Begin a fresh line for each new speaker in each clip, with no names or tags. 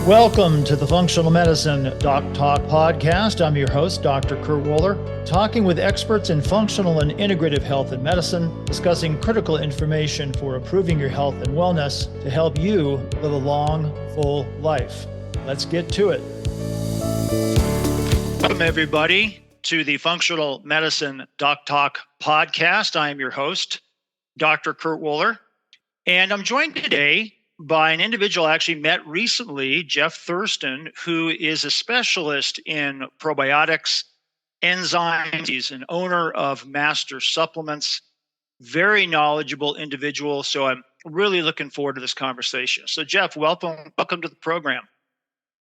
Welcome to the Functional Medicine Doc Talk podcast. I'm your host, Dr. Kurt Woeller, talking with experts in functional and integrative health and medicine, discussing critical information for improving your health and wellness to help you live a long, full life. Let's get to it. Welcome, everybody, to the Functional Medicine Doc Talk podcast. I am your host, Dr. Kurt Woeller, and I'm joined today by an individual I actually met recently, Jeff Thurston, who is a specialist in probiotics, enzymes. He's an owner of Master Supplements, very knowledgeable individual. So I'm really looking forward to this conversation. So Jeff, welcome to the program.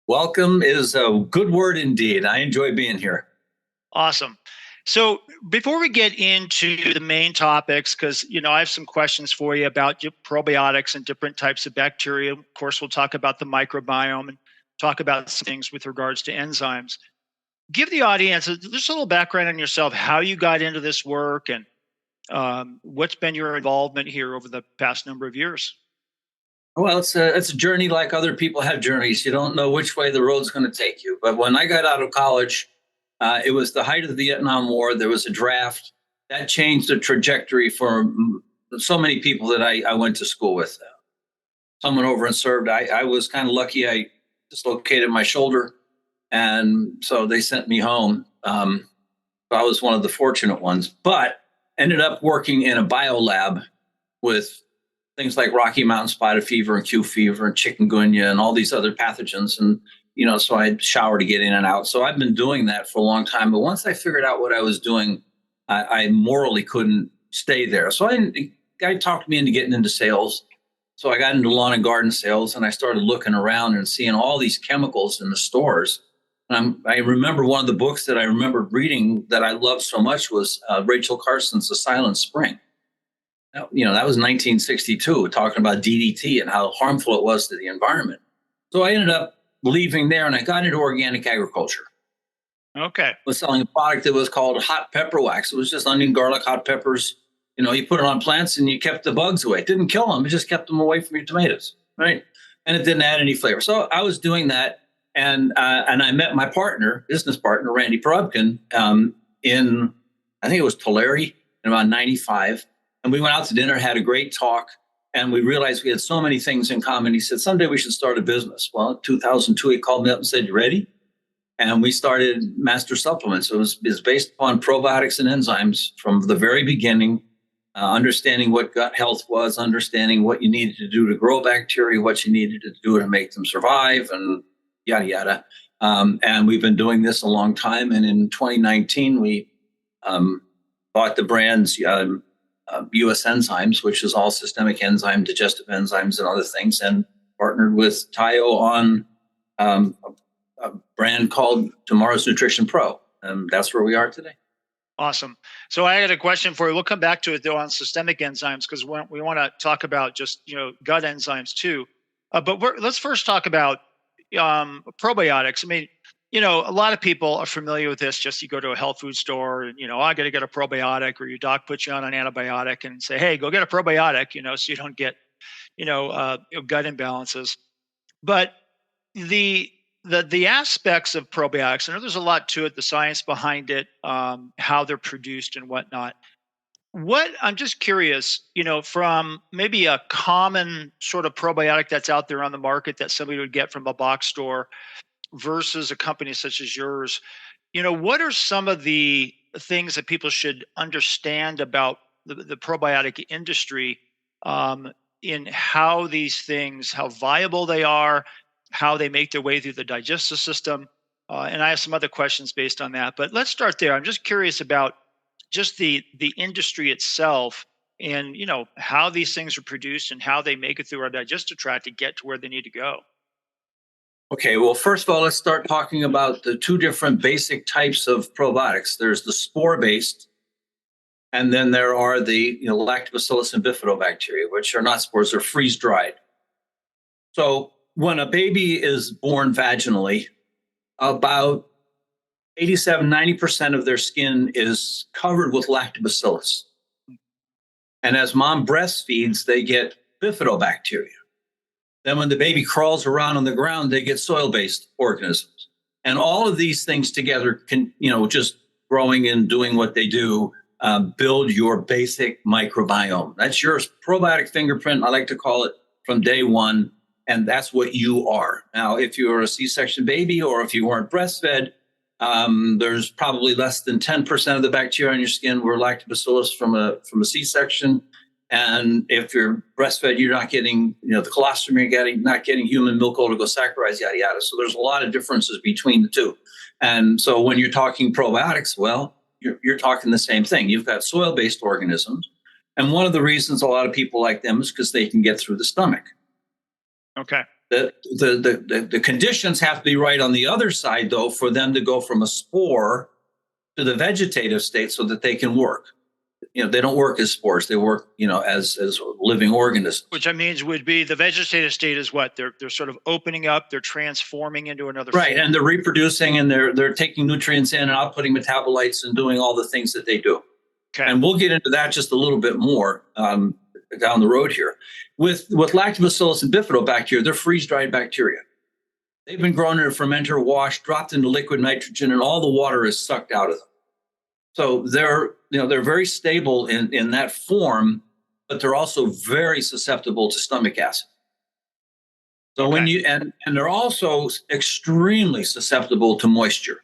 Welcome is a good word indeed. I enjoy being here.
Awesome. So before we get into the main topics, because, I have some questions for you about probiotics and different types of bacteria. Of course, we'll talk about the microbiome and talk about some things with regards to enzymes. Give the audience just a little background on yourself, how you got into this work, and what's been your involvement here over the past number of years.
Well, it's a journey like other people have journeys. You don't know which way the road's going to take you. But when I got out of college, it was the height of the Vietnam War. There was a draft that changed the trajectory for so many people that I went to school with. Some went over and served. I was kind of lucky. I dislocated my shoulder, and so they sent me home. I was one of the fortunate ones, but ended up working in a biolab with things like Rocky Mountain spotted fever and Q fever and chikungunya and all these other pathogens. And so I'd shower to get in and out. So I've been doing that for a long time. But once I figured out what I was doing, I morally couldn't stay there. So a guy talked me into getting into sales. So I got into lawn and garden sales, and I started looking around and seeing all these chemicals in the stores. And I remember one of the books that I remembered reading that I loved so much was Rachel Carson's The Silent Spring. That was 1962, talking about DDT and how harmful it was to the environment. So I ended up leaving there, and I got into organic agriculture.
Okay.
I was selling a product that was called hot pepper wax. It was just onion, garlic, hot peppers. You put it on plants and you kept the bugs away. It didn't kill them. It just kept them away from your tomatoes, right? And it didn't add any flavor. So I was doing that, and I met my business partner, Randy Probkin, in, I think it was Tulare in about 95. And we went out to dinner, had a great talk. And we realized we had so many things in common. He said, someday we should start a business. Well, in 2002, he called me up and said, you ready? And we started Master Supplements. It was based upon probiotics and enzymes from the very beginning, understanding what gut health was, understanding what you needed to do to grow bacteria, what you needed to do to make them survive, and yada, yada. And we've been doing this a long time. And in 2019, we bought the brands US Enzymes, which is all systemic enzyme, digestive enzymes, and other things, and partnered with Tayo on a brand called Tomorrow's Nutrition Pro. And that's where we are today.
Awesome. So I had a question for you. We'll come back to it, though, on systemic enzymes, because we want to talk about just, gut enzymes, too. But let's first talk about probiotics. I mean, a lot of people are familiar with this. Just you go to a health food store and, I got to get a probiotic, or your doc puts you on an antibiotic and say, hey, go get a probiotic, so you don't get, gut imbalances. But the aspects of probiotics, I know there's a lot to it, the science behind it, how they're produced and whatnot. I'm just curious, from maybe a common sort of probiotic that's out there on the market that somebody would get from a box store versus a company such as yours, what are some of the things that people should understand about the probiotic industry, in how these things, how viable they are, how they make their way through the digestive system? And I have some other questions based on that, but let's start there. I'm just curious about just the industry itself, and how these things are produced and how they make it through our digestive tract to get to where they need to go.
Okay, well, first of all, let's start talking about the two different basic types of probiotics. There's the spore-based, and then there are the lactobacillus and bifidobacteria, which are not spores, they're freeze-dried. So when a baby is born vaginally, about 87-90% of their skin is covered with lactobacillus. And as mom breastfeeds, they get bifidobacteria. Then when the baby crawls around on the ground, they get soil-based organisms. And all of these things together can, just growing and doing what they do, build your basic microbiome. That's your probiotic fingerprint, I like to call it, from day one. And that's what you are. Now, if you're a C-section baby or if you weren't breastfed, there's probably less than 10% of the bacteria on your skin were lactobacillus from a C-section. And if you're breastfed, you're not getting, the colostrum you're getting, not getting human milk oligosaccharides, yada, yada. So there's a lot of differences between the two. And so when you're talking probiotics, well, you're talking the same thing. You've got soil-based organisms. And one of the reasons a lot of people like them is because they can get through the stomach.
Okay.
The conditions have to be right on the other side, though, for them to go from a spore to the vegetative state so that they can work. They don't work as spores; they work, as living organisms.
Which means would be the vegetative state is what they're sort of opening up, they're transforming into another.
Right,
form.
and they're reproducing, and they're taking nutrients in and outputting metabolites and doing all the things that they do.
Okay.
And we'll get into that just a little bit more down the road here. With lactobacillus and bifidobacteria, they're freeze-dried bacteria. They've been grown in a fermenter, washed, dropped into liquid nitrogen, and all the water is sucked out of them. So they're very stable in that form, but they're also very susceptible to stomach acid. So when and they're also extremely susceptible to moisture.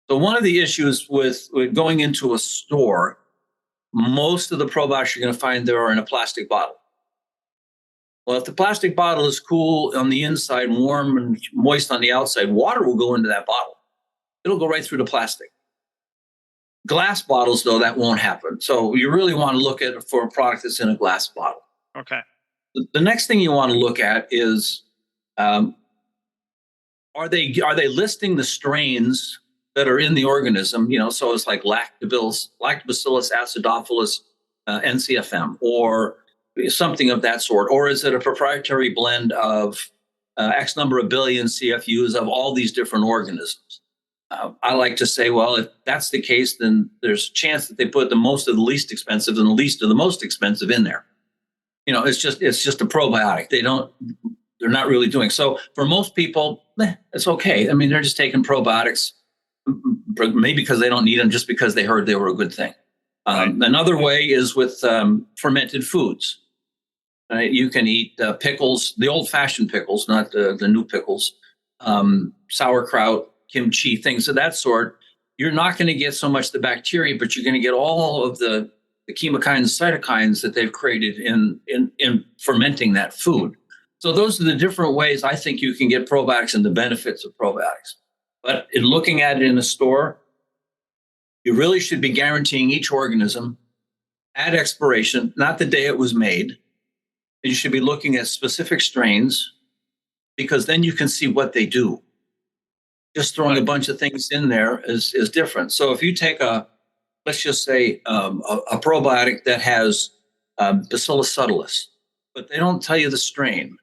So one of the issues with going into a store, most of the probiotics you're going to find there are in a plastic bottle. Well, if the plastic bottle is cool on the inside, warm and moist on the outside, water will go into that bottle. It'll go right through the plastic. Glass bottles, though, that won't happen. So you really want to look at for a product that's in a glass bottle.
Okay.
The next thing you want to look at is, are they listing the strains that are in the organism? So it's like Lactobacillus acidophilus NCFM or something of that sort, or is it a proprietary blend of X number of billion CFUs of all these different organisms? I like to say, well, if that's the case, then there's a chance that they put the most of the least expensive and the least of the most expensive in there. It's just a probiotic. They're not really doing. So for most people, it's okay. I mean, they're just taking probiotics, maybe because they don't need them, just because they heard they were a good thing. Right. Another way is with fermented foods. You can eat pickles, the old-fashioned pickles, not the new pickles, sauerkraut, kimchi, things of that sort. You're not going to get so much the bacteria, but you're going to get all of the chemokines, cytokines that they've created in fermenting that food. So those are the different ways I think you can get probiotics and the benefits of probiotics. But in looking at it in a store, you really should be guaranteeing each organism at expiration, not the day it was made. You should be looking at specific strains because then you can see what they do. Just throwing a bunch of things in there is different. So if you take let's just say a probiotic that has Bacillus subtilis, but they don't tell you the strain,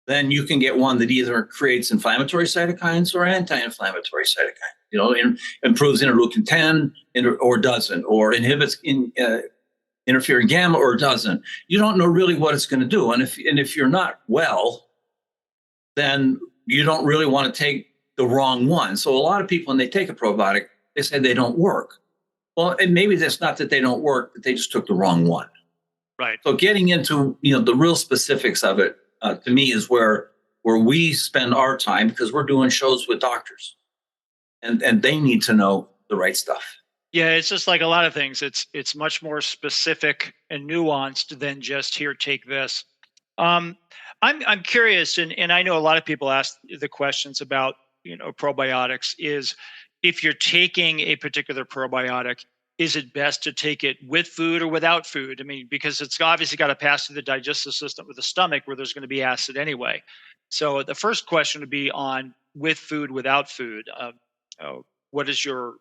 then you can get one that either creates inflammatory cytokines or anti-inflammatory cytokines. Improves interleukin 10 or doesn't, or inhibits interferon gamma or doesn't. You don't know really what it's going to do. And if you're not well, then you don't really want to take the wrong one. So a lot of people, when they take a probiotic, they say they don't work. Well, and maybe that's not that they don't work, but they just took the wrong one.
Right.
So getting into the real specifics of it, to me, is where we spend our time, because we're doing shows with doctors, and they need to know the right stuff.
Yeah, it's just like a lot of things. It's much more specific and nuanced than just here, take this. I'm curious, and I know a lot of people ask the questions about probiotics. Is if you're taking a particular probiotic, is it best to take it with food or without food? I mean, because it's obviously got to pass through the digestive system with the stomach, where there's going to be acid anyway. So the first question would be on with food, without food. What's your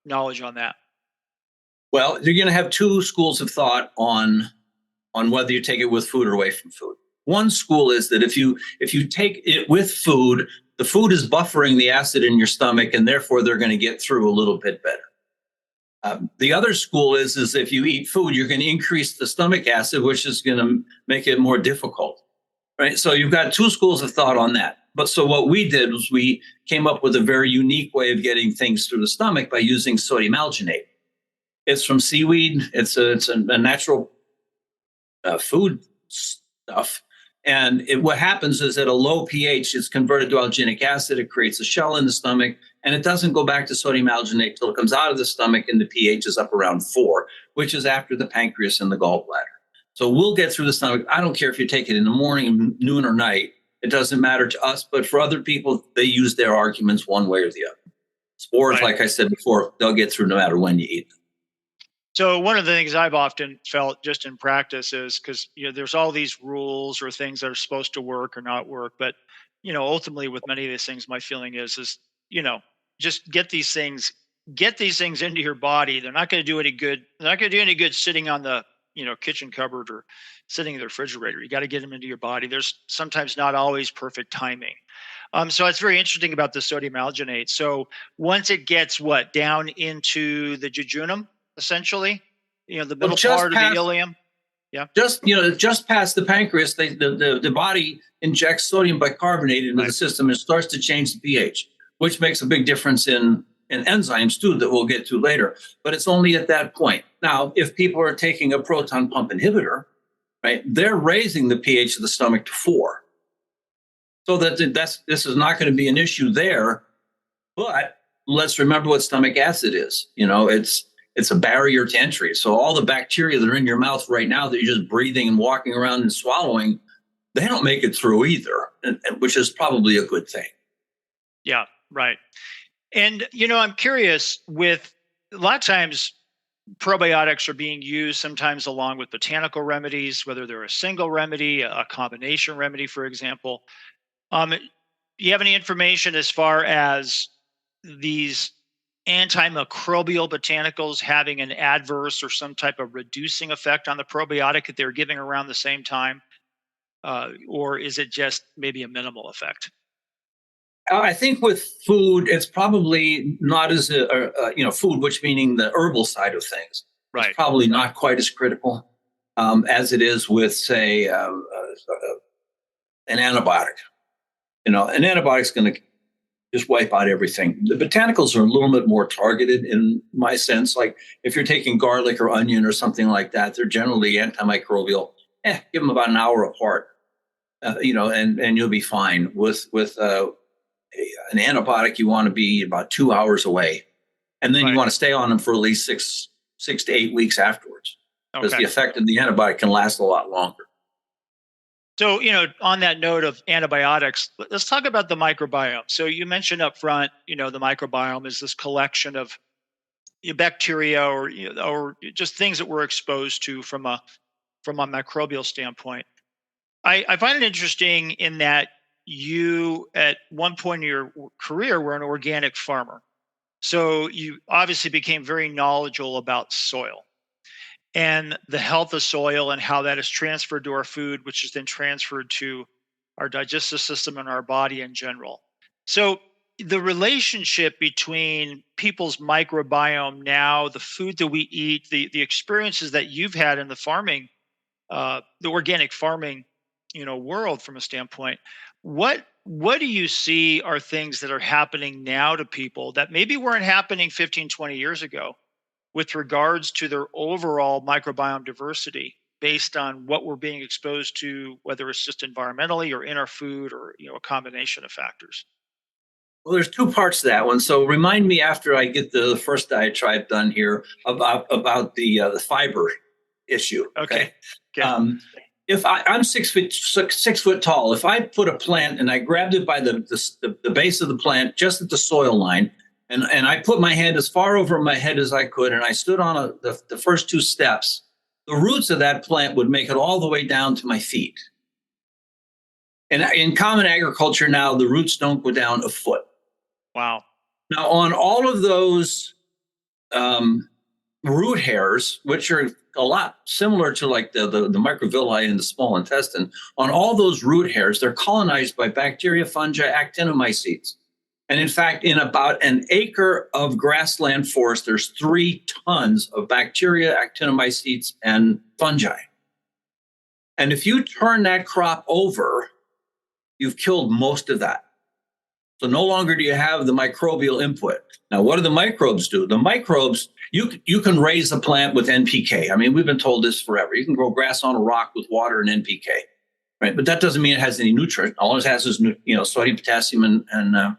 knowledge on that?
Well, you're going to have two schools of thought on whether you take it with food or away from food. One school is that if you take it with food, the food is buffering the acid in your stomach, and therefore they're going to get through a little bit better. The other school is if you eat food, you're going to increase the stomach acid, which is going to make it more difficult, right? So you've got two schools of thought on that. But so what we did was we came up with a very unique way of getting things through the stomach by using sodium alginate. It's from seaweed. It's a natural food stuff. And what happens is at a low pH, it's converted to alginic acid. It creates a shell in the stomach, and it doesn't go back to sodium alginate till it comes out of the stomach, and the pH is up around 4, which is after the pancreas and the gallbladder. So we'll get through the stomach. I don't care if you take it in the morning, noon, or night. It doesn't matter to us. But for other people, they use their arguments one way or the other. Spores,
Right.
like I said before, they'll get through no matter when you eat them.
So one of the things I've often felt just in practice is because there's all these rules or things that are supposed to work or not work, but ultimately with many of these things, my feeling is just get these things into your body. They're not going to do any good. They're not going to do any good sitting on the kitchen cupboard or sitting in the refrigerator. You got to get them into your body. There's sometimes not always perfect timing. So it's very interesting about the sodium alginate. So once it gets down into the jejunum, essentially, the middle part of the ileum. Yeah.
Just past the pancreas, the body injects sodium bicarbonate into the system and starts to change the pH, which makes a big difference in enzymes too that we'll get to later. But it's only at that point. Now, if people are taking a proton pump inhibitor, right, they're raising the pH of the stomach to 4. So this is not going to be an issue there. But let's remember what stomach acid is. It's a barrier to entry. So all the bacteria that are in your mouth right now that you're just breathing and walking around and swallowing, they don't make it through either, which is probably a good thing.
Yeah, right. And, I'm curious with a lot of times probiotics are being used sometimes along with botanical remedies, whether they're a single remedy, a combination remedy, for example. Do you have any information as far as these antimicrobial botanicals having an adverse or some type of reducing effect on the probiotic that they're giving around the same time? Or is it just maybe a minimal effect?
I think with food, it's probably not as food, which meaning the herbal side of things.
Right.
It's probably not quite as critical as it is with, say, an antibiotic. An antibiotic's going to just wipe out everything. The botanicals are a little bit more targeted in my sense. Like if you're taking garlic or onion or something like that, they're generally antimicrobial. Give them about an hour apart, and you'll be fine. With an antibiotic, you want to be about 2 hours away, and then you want to stay on them for at least six to 8 weeks afterwards, because the effect of the antibiotic can last a lot longer.
So, on that note of antibiotics, let's talk about the microbiome. So you mentioned up front, the microbiome is this collection of bacteria or just things that we're exposed to from a microbial standpoint. I find it interesting in that you, at one point in your career, were an organic farmer. So you obviously became very knowledgeable about soil and the health of soil and how that is transferred to our food, which is then transferred to our digestive system and our body in general. So the relationship between people's microbiome now, the food that we eat, the experiences that you've had in the farming, the organic farming, world from a standpoint, what do you see are things that are happening now to people that maybe weren't happening 15, 20 years ago with regards to their overall microbiome diversity based on what we're being exposed to, whether it's just environmentally or in our food or, a combination of factors?
Well, there's two parts to that one. So remind me after I get the first diatribe done here about the fiber issue.
Okay.
If I'm 6 foot tall, if I put a plant and I grabbed it by the base of the plant, just at the soil line, and I put my hand as far over my head as I could, and I stood on the first 2 steps, the roots of that plant would make it all the way down to my feet. And in common agriculture now, the roots don't go down a foot.
Wow.
Now, on all of those root hairs, which are a lot similar to like the microvilli in the small intestine, on all those root hairs, they're colonized by bacteria, fungi, actinomycetes. And in fact, in about an acre of grassland forest, there's 3 tons of bacteria, actinomycetes, and fungi. And if you turn that crop over, you've killed most of that. So no longer do you have the microbial input. Now, what do the microbes do? The microbes, you can raise a plant with NPK. I mean, we've been told this forever. You can grow grass on a rock with water and NPK, right? But that doesn't mean it has any nutrient. All it has is, sodium, potassium, and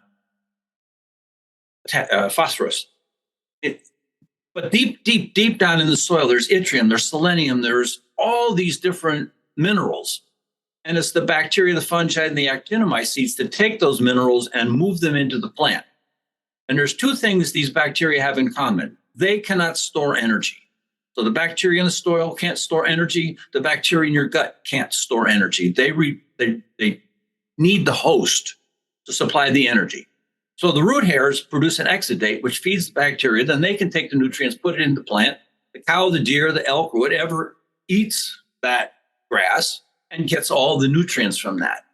phosphorus. But deep down in the soil, there's yttrium, there's selenium, there's all these different minerals. And it's the bacteria, the fungi, and the actinomycetes that take those minerals and move them into the plant. And there's 2 things these bacteria have in common. They cannot store energy. So the bacteria in the soil can't store energy. The bacteria in your gut can't store energy. They need the host to supply the energy. So the root hairs produce an exudate, which feeds the bacteria. Then they can take the nutrients, put it in the plant. The cow, the deer, the elk, or whatever eats that grass and gets all the nutrients from that.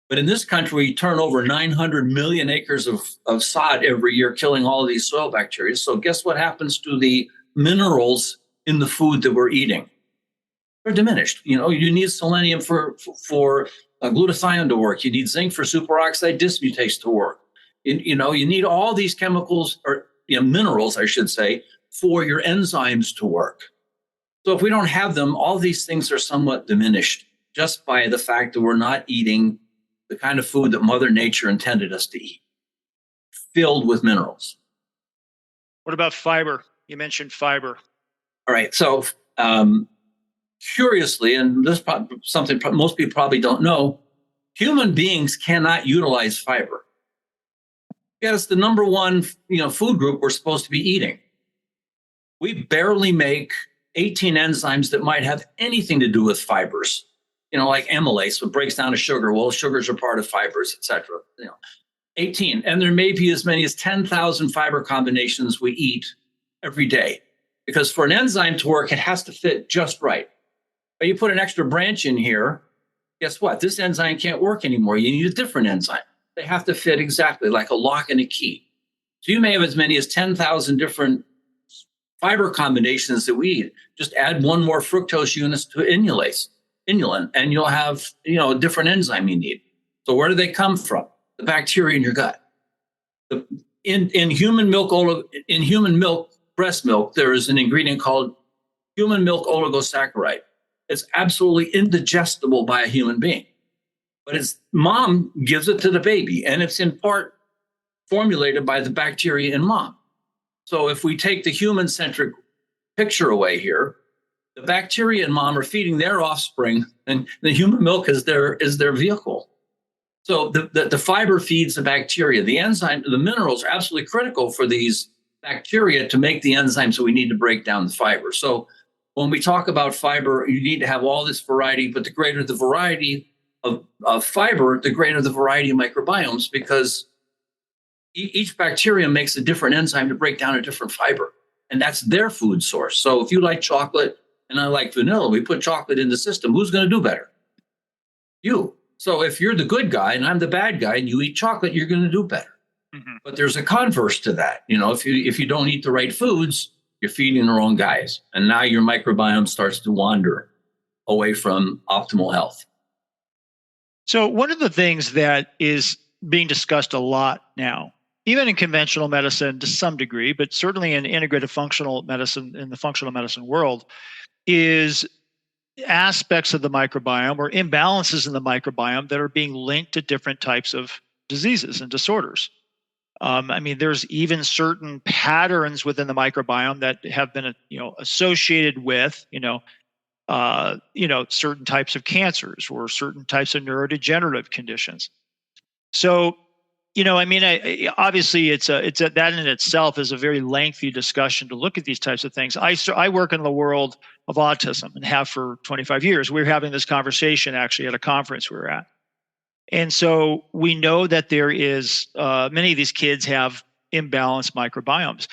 But in this country, we turn over 900 million acres of sod every year, killing all of these soil bacteria. So guess what happens to the minerals in the food that we're eating? They're diminished. You need selenium for glutathione to work. You need zinc for superoxide dismutase to work. You need all these chemicals, or minerals, I should say, for your enzymes to work. So if we don't have them, all these things are somewhat diminished just by the fact that we're not eating the kind of food that Mother Nature intended us to eat, filled with minerals.
What about fiber? You mentioned fiber.
All right. So curiously, and this is something most people probably don't know, human beings cannot utilize fiber. Yeah, it's the number one food group we're supposed to be eating. We barely make 18 enzymes that might have anything to do with fibers, like amylase, what breaks down to sugar. Well, sugars are part of fibers, et cetera. 18. And there may be as many as 10,000 fiber combinations we eat every day. Because for an enzyme to work, it has to fit just right. But you put an extra branch in here, guess what? This enzyme can't work anymore. You need a different enzyme. They have to fit exactly like a lock and a key. So you may have as many as 10,000 different fiber combinations that we eat. Just add one more fructose units to inulin, and you'll have a different enzyme you need. So where do they come from? The bacteria in your gut. In human milk, breast milk, there is an ingredient called human milk oligosaccharide. It's absolutely indigestible by a human being, but its mom gives it to the baby, and it's in part formulated by the bacteria in mom. So if we take the human-centric picture away here, the bacteria in mom are feeding their offspring, and the human milk is their vehicle. So the fiber feeds the bacteria. The enzyme, the minerals are absolutely critical for these bacteria to make the enzymes that we need to break down the fiber. So when we talk about fiber, you need to have all this variety, but the greater the variety of fiber, the greater the variety of microbiomes, because each bacteria makes a different enzyme to break down a different fiber, and that's their food source. So if you like chocolate and I like vanilla, we put chocolate in the system. Who's going to do better? You. So if you're the good guy and I'm the bad guy and you eat chocolate, you're going to do better. Mm-hmm. But there's a converse to that. If you don't eat the right foods, you're feeding the wrong guys, and now your microbiome starts to wander away from optimal health.
So one of the things that is being discussed a lot now, even in conventional medicine to some degree, but certainly in integrative functional medicine, in the functional medicine world, is aspects of the microbiome or imbalances in the microbiome that are being linked to different types of diseases and disorders. There's even certain patterns within the microbiome that have been, associated with, certain types of cancers or certain types of neurodegenerative conditions. So, obviously, that in itself is a very lengthy discussion to look at these types of things. I work in the world of autism and have for 25 years. We were having this conversation actually at a conference we were at. And so we know that there is many of these kids have imbalanced microbiomes.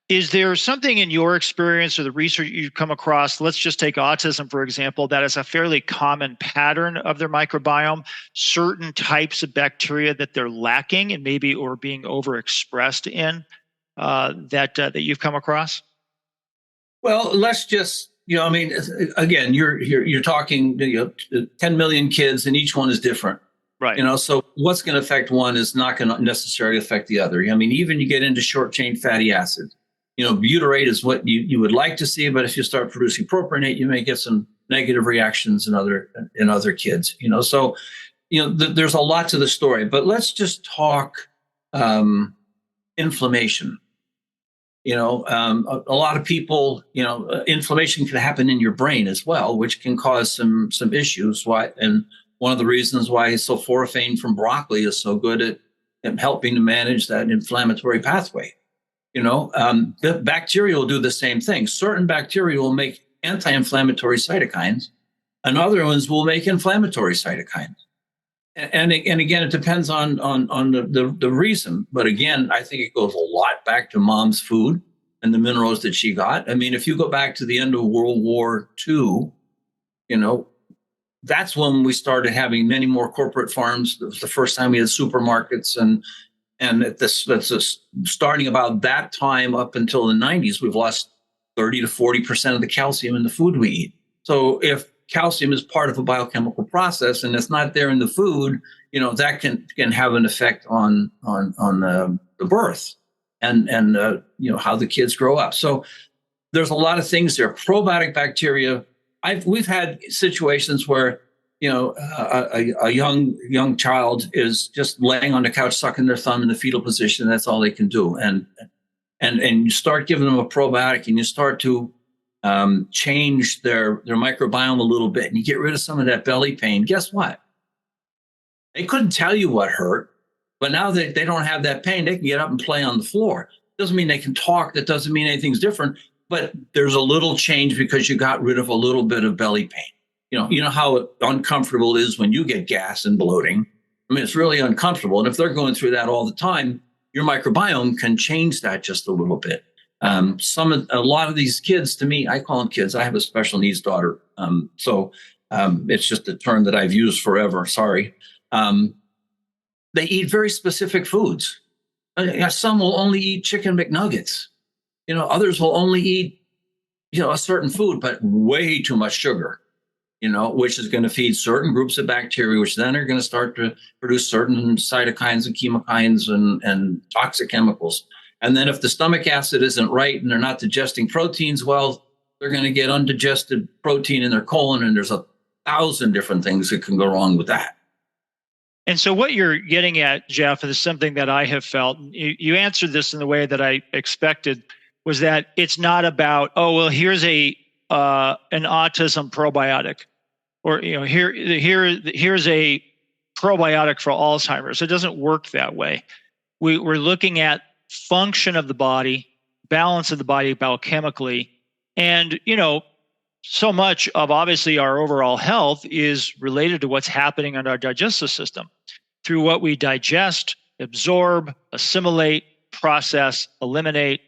Is there something in your experience or the research you've come across? Let's just take autism, for example, that is a fairly common pattern of their microbiome, certain types of bacteria that they're lacking and maybe or being overexpressed in that you've come across?
Well, let's just, I mean, again, you're talking, 10 million kids, and each one is different.
Right.
So what's going to affect one is not going to necessarily affect the other. I mean, even you get into short chain fatty acids. Butyrate is what you would like to see, but if you start producing propionate, you may get some negative reactions in other kids. So there's a lot to the story. But let's just talk inflammation. A lot of people, inflammation can happen in your brain as well, which can cause some issues. And one of the reasons why sulforaphane from broccoli is so good at helping to manage that inflammatory pathway. The bacteria will do the same thing. Certain bacteria will make anti-inflammatory cytokines, and other ones will make inflammatory cytokines. And again, it depends on the reason. But again, I think it goes a lot back to mom's food and the minerals that she got. I mean, if you go back to the end of World War II, that's when we started having many more corporate farms. It was the first time we had supermarkets, and that's starting about that time up until the 90s, we've lost 30 to 40% of the calcium in the food we eat. So if calcium is part of a biochemical process and it's not there in the food, that can have an effect on the birth and how the kids grow up. So there's a lot of things there. Probiotic bacteria. We've had situations where a young child is just laying on the couch, sucking their thumb in the fetal position. That's all they can do. And you start giving them a probiotic, and you start to change their microbiome a little bit, and you get rid of some of that belly pain. Guess what? They couldn't tell you what hurt, but now they don't have that pain. They can get up and play on the floor. Doesn't mean they can talk. That doesn't mean anything's different, but there's a little change because you got rid of a little bit of belly pain. You know how uncomfortable it is when you get gas and bloating. I mean, it's really uncomfortable. And if they're going through that all the time, your microbiome can change that just a little bit. A lot of these kids, to me, I call them kids. I have a special needs daughter. So it's just a term that I've used forever. Sorry. They eat very specific foods. Some will only eat chicken McNuggets. Others will only eat, a certain food, but way too much sugar. Which is going to feed certain groups of bacteria, which then are going to start to produce certain cytokines and chemokines and toxic chemicals. And then if the stomach acid isn't right and they're not digesting proteins well, they're going to get undigested protein in their colon. And there's 1,000 different things that can go wrong with that.
And so what you're getting at, Jeff, is something that I have felt. You answered this in the way that I expected, was that it's not about, here's an autism probiotic, or here's a probiotic for Alzheimer's. It doesn't work that way. We're looking at function of the body, balance of the body biochemically, and so much of obviously our overall health is related to what's happening in our digestive system through what we digest, absorb, assimilate, process, eliminate.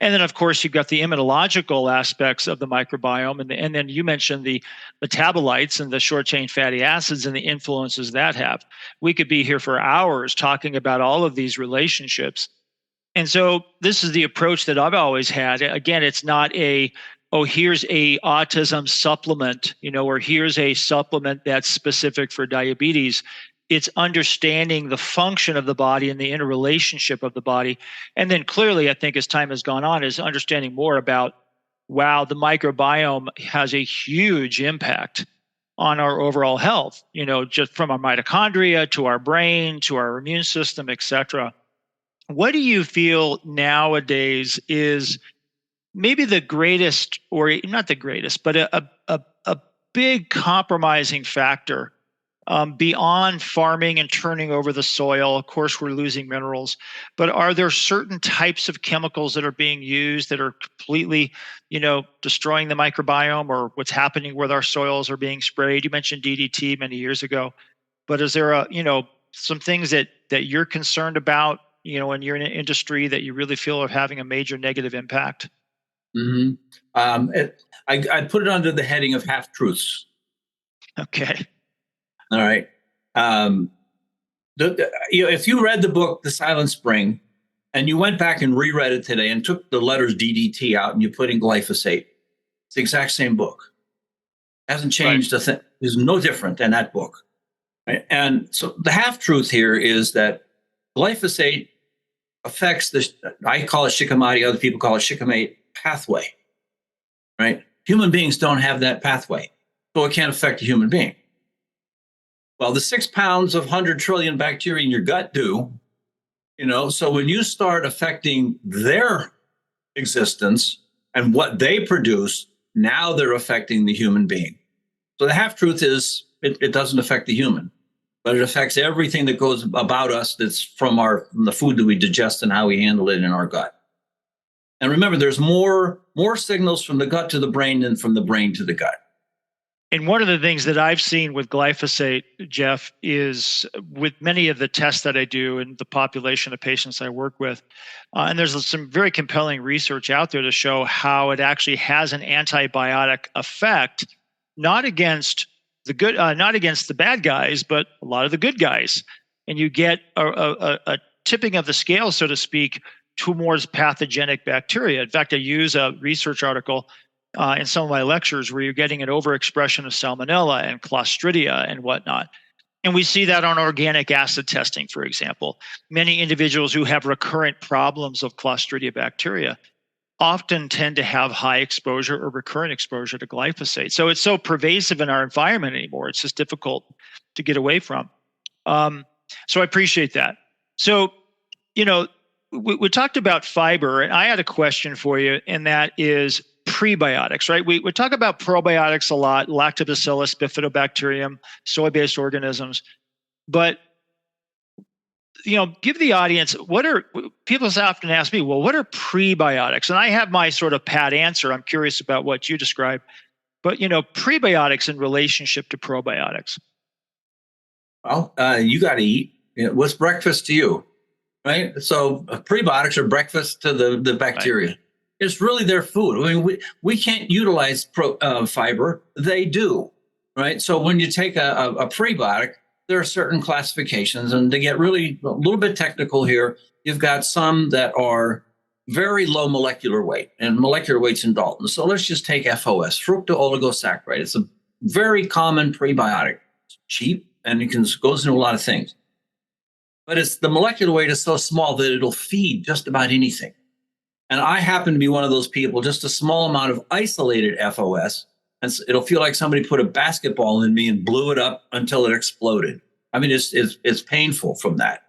And then, of course, you've got the immunological aspects of the microbiome. And then you mentioned the metabolites and the short-chain fatty acids and the influences that have. We could be here for hours talking about all of these relationships. And so this is the approach that I've always had. Again, it's not here's a autism supplement, or here's a supplement that's specific for diabetes. It's understanding the function of the body and the interrelationship of the body. And then clearly, I think as time has gone on, is understanding more about, wow, the microbiome has a huge impact on our overall health, just from our mitochondria to our brain, to our immune system, et cetera. What do you feel nowadays is maybe the greatest, or not the greatest, but a big compromising factor beyond farming and turning over the soil? Of course, we're losing minerals, but are there certain types of chemicals that are being used that are completely, destroying the microbiome, or what's happening with our soils are being sprayed? You mentioned DDT many years ago, but is there some things that you're concerned about when you're in an industry that you really feel are having a major negative impact?
hmm I put it under the heading of half truths.
Okay.
All right. Um, if you read the book The Silent Spring and you went back and reread it today and took the letters DDT out and you put in glyphosate, it's the exact same book. It hasn't changed a thing. It's no different than that book. Right? And so the half truth here is that glyphosate affects the, I call it shikimate, other people call it shikimate pathway, right? Human beings don't have that pathway, so it can't affect a human being. Well, the 6 pounds of 100 trillion bacteria in your gut do, so when you start affecting their existence and what they produce, now they're affecting the human being. So the half truth is it doesn't affect the human, but it affects everything that goes about us that's from the food that we digest and how we handle it in our gut. And remember, there's more signals from the gut to the brain than from the brain to the gut.
And one of the things that I've seen with glyphosate, Jeff, is with many of the tests that I do and the population of patients I work with, and there's some very compelling research out there to show how it actually has an antibiotic effect, not against not against the bad guys, but a lot of the good guys. And you get a tipping of the scale, so to speak, towards pathogenic bacteria. In fact, I use a research article in some of my lectures where you're getting an overexpression of salmonella and clostridia and whatnot. And we see that on organic acid testing, for example. Many individuals who have recurrent problems of clostridia bacteria often tend to have high exposure or recurrent exposure to glyphosate. So it's so pervasive in our environment anymore. It's just difficult to get away from. So I appreciate that. So, we talked about fiber, and I had a question for you, and that is prebiotics, right? We talk about probiotics a lot, lactobacillus, bifidobacterium, soy-based organisms, but give the audience, people often ask me, well, what are prebiotics? And I have my sort of pat answer. I'm curious about what you describe, but prebiotics in relationship to probiotics.
Well, you got to eat. What's breakfast to you, right? So prebiotics are breakfast to the bacteria. Right. It's really their food. I mean, we can't utilize fiber. They do, right? So when you take a prebiotic, there are certain classifications, and to get really a little bit technical here, you've got some that are very low molecular weight, and molecular weight's in Dalton. So let's just take FOS, fructooligosaccharides. It's a very common prebiotic. It's cheap, and it goes into a lot of things. But the molecular weight is so small that it'll feed just about anything. And I happen to be one of those people, just a small amount of isolated FOS, and it'll feel like somebody put a basketball in me and blew it up until it exploded. I mean, it's painful from that.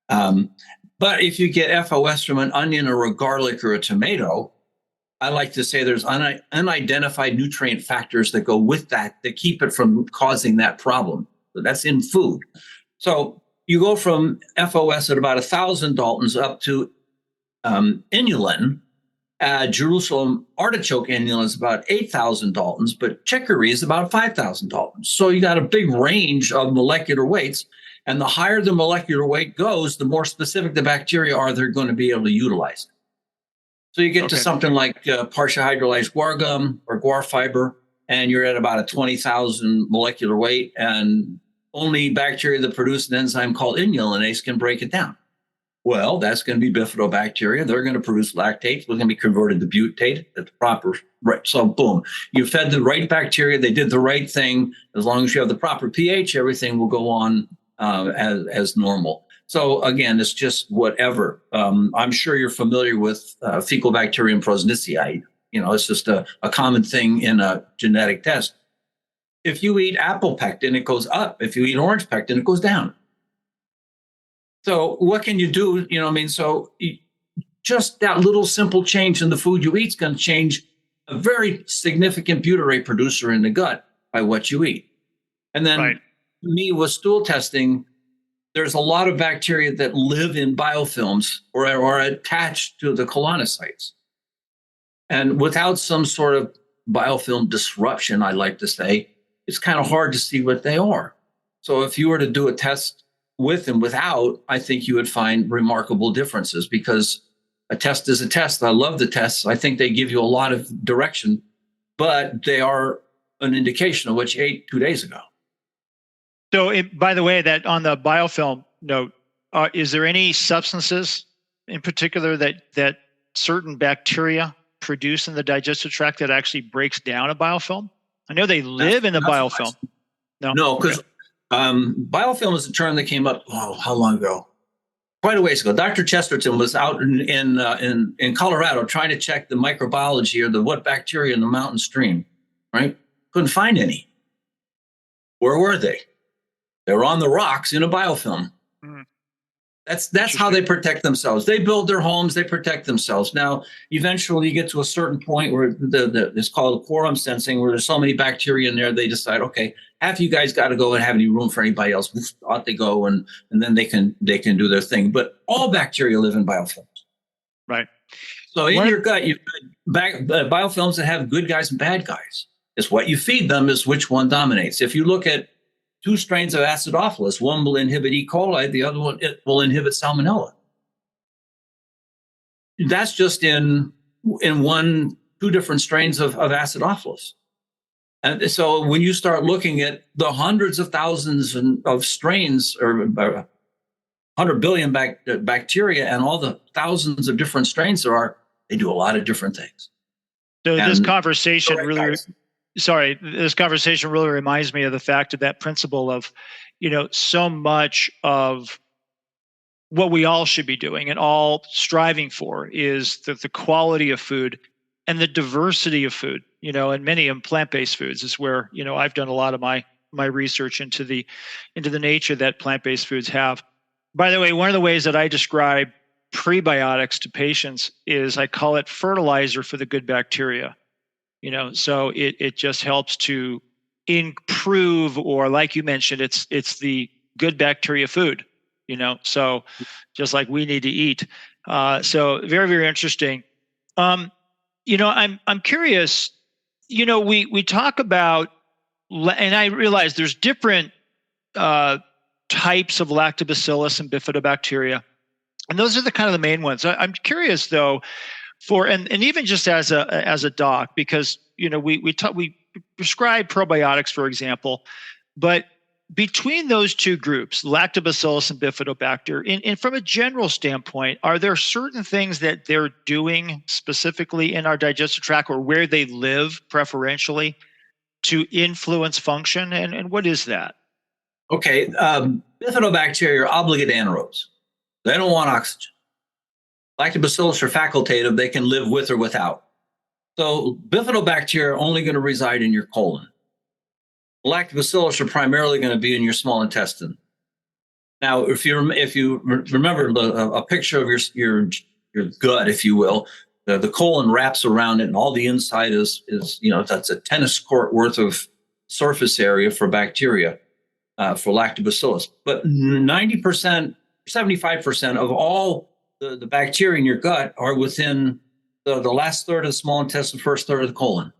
But if you get FOS from an onion or a garlic or a tomato, I like to say there's unidentified nutrient factors that go with that keep it from causing that problem. So that's in food. So you go from FOS at about 1,000 Daltons up to inulin. Jerusalem artichoke inulin is about 8,000 Daltons, but chicory is about 5,000 Daltons. So you got a big range of molecular weights, and the higher the molecular weight goes, the more specific the bacteria are they're going to be able to utilize it. So you get to something like partially hydrolyzed guar gum or guar fiber, and you're at about a 20,000 molecular weight, and only bacteria that produce an enzyme called inulinase can break it down. Well, that's going to be bifidobacteria. They're going to produce lactate. We're going to be converted to butyrate at the proper rate. So boom, you fed the right bacteria. They did the right thing. As long as you have the proper pH, everything will go on as normal. So again, it's just whatever. I'm sure you're familiar with fecal bacterium prosnicii. It's just a common thing in a genetic test. If you eat apple pectin, it goes up. If you eat orange pectin, it goes down. So what can you do? So just that little simple change in the food you eat is going to change a very significant butyrate producer in the gut by what you eat. And then me with stool testing, there's a lot of bacteria that live in biofilms or are attached to the colonocytes. And without some sort of biofilm disruption, I like to say, it's kind of hard to see what they are. So if you were to do a test with and without, I think you would find remarkable differences, because a test is a test. I love the tests. I think they give you a lot of direction, but they are an indication of what you ate 2 days ago.
So, by the way, that on the biofilm note, is there any substances in particular that certain bacteria produce in the digestive tract that actually breaks down a biofilm? I know they live in the biofilm.
No, because biofilm is a term that came up, how long ago? Quite a ways ago. Dr. Chesterton was out in Colorado trying to check the microbiology or what bacteria in the mountain stream, right? Couldn't find any. Where were they? They were on the rocks in a biofilm. Mm. That's how they protect themselves. They build their homes, they protect themselves. Now, eventually you get to a certain point where it's called quorum sensing, where there's so many bacteria in there, they decide, okay, half you guys got to go and have any room for anybody else. Out they go, and then they can do their thing. But all bacteria live in biofilms.
Right.
So in your gut, you've got biofilms that have good guys and bad guys. It's what you feed them is which one dominates. If you look at 2 strains of Acidophilus, one will inhibit E. coli, the other one will inhibit Salmonella. That's just in 2 different strains of Acidophilus. And so when you start looking at the hundreds of thousands of strains, or 100 billion bacteria, and all the thousands of different strains there are, they do a lot of different things.
So this conversation this conversation really reminds me of the fact of that principle of, so much of what we all should be doing and all striving for is the quality of food and the diversity of food, and many of them plant-based foods is where, I've done a lot of my research into the nature that plant-based foods have. By the way, one of the ways that I describe prebiotics to patients is I call it fertilizer for the good bacteria. So it just helps to improve, or like you mentioned, it's the good bacteria food, so just like we need to eat. So very, very interesting. I'm curious, we talk about, and I realize there's different types of lactobacillus and bifidobacteria, and those are the kind of the main ones. I'm curious though, and even just as a doc, because we prescribe probiotics, for example, but between those 2 groups, lactobacillus and bifidobacter, and from a general standpoint, are there certain things that they're doing specifically in our digestive tract, or where they live preferentially, to influence function, and what is that?
Okay, bifidobacteria are obligate anaerobes. They don't want oxygen. Lactobacillus are facultative. They can live with or without. So bifidobacteria are only going to reside in your colon. Lactobacillus are primarily going to be in your small intestine. Now, if you remember a picture of your gut, if you will, the colon wraps around it, and all the inside is that's a tennis court worth of surface area for bacteria, for lactobacillus. But 90%, 75% of all the bacteria in your gut are within the last third of the small intestine, first third of the colon.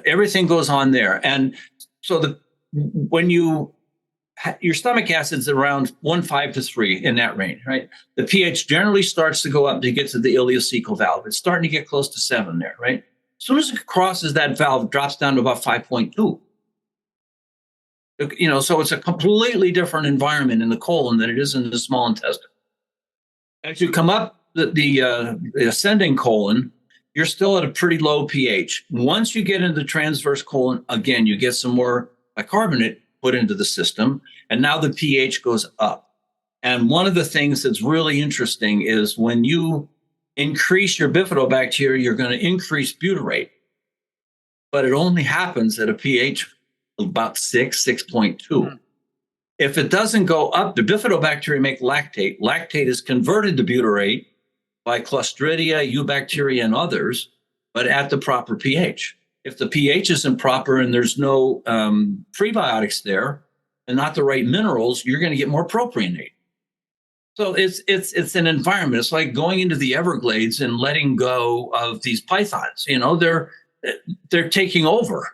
Everything goes on there. And so when your stomach acid's around 1.5 to 3 in that range, right? The pH generally starts to go up to get to the ileocecal valve. It's starting to get close to 7 there, right? As soon as it crosses that valve, it drops down to about 5.2. So it's a completely different environment in the colon than it is in the small intestine. As you come up the ascending colon, you're still at a pretty low pH. Once you get into the transverse colon, again, you get some more bicarbonate put into the system, and now the pH goes up. And one of the things that's really interesting is when you increase your bifidobacteria, you're going to increase butyrate, but it only happens at a pH of about 6.2. Mm-hmm. If it doesn't go up, the bifidobacteria make lactate. Lactate is converted to butyrate by Clostridia, Eubacteria, and others, but at the proper pH. If the pH isn't proper and there's no prebiotics there and not the right minerals, you're going to get more propionate. So it's an environment. It's like going into the Everglades and letting go of these pythons. They're taking over.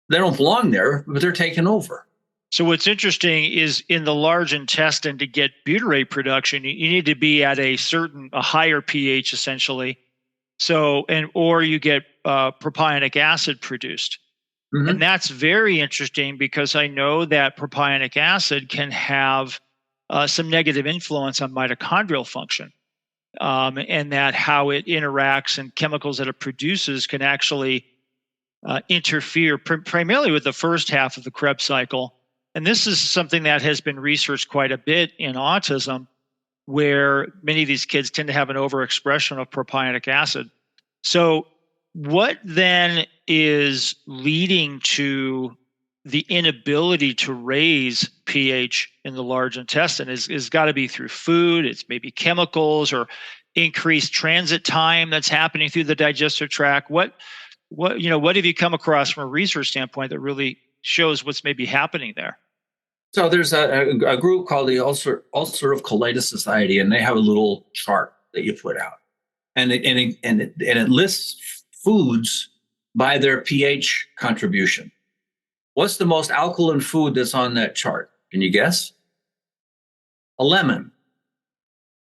They don't belong there, but they're taking over.
So what's interesting is in the large intestine to get butyrate production, you need to be at a higher pH essentially. So, or you get propionic acid produced. And
Mm-hmm.
that's very interesting because I know that propionic acid can have some negative influence on mitochondrial function. And that how it interacts and chemicals that it produces can actually interfere primarily with the first half of the Krebs cycle. And this is something that has been researched quite a bit in autism, where many of these kids tend to have an overexpression of propionic acid. So, what then is leading to the inability to raise pH in the large intestine? Is got to be through food. It's maybe chemicals or increased transit time that's happening through the digestive tract. What have you come across from a research standpoint that really shows what's maybe happening there?
So there's a group called the Ulcerative Colitis Society, and they have a little chart that you put out, and it lists foods by their pH contribution. What's the most alkaline food that's on that chart? Can you guess? A lemon.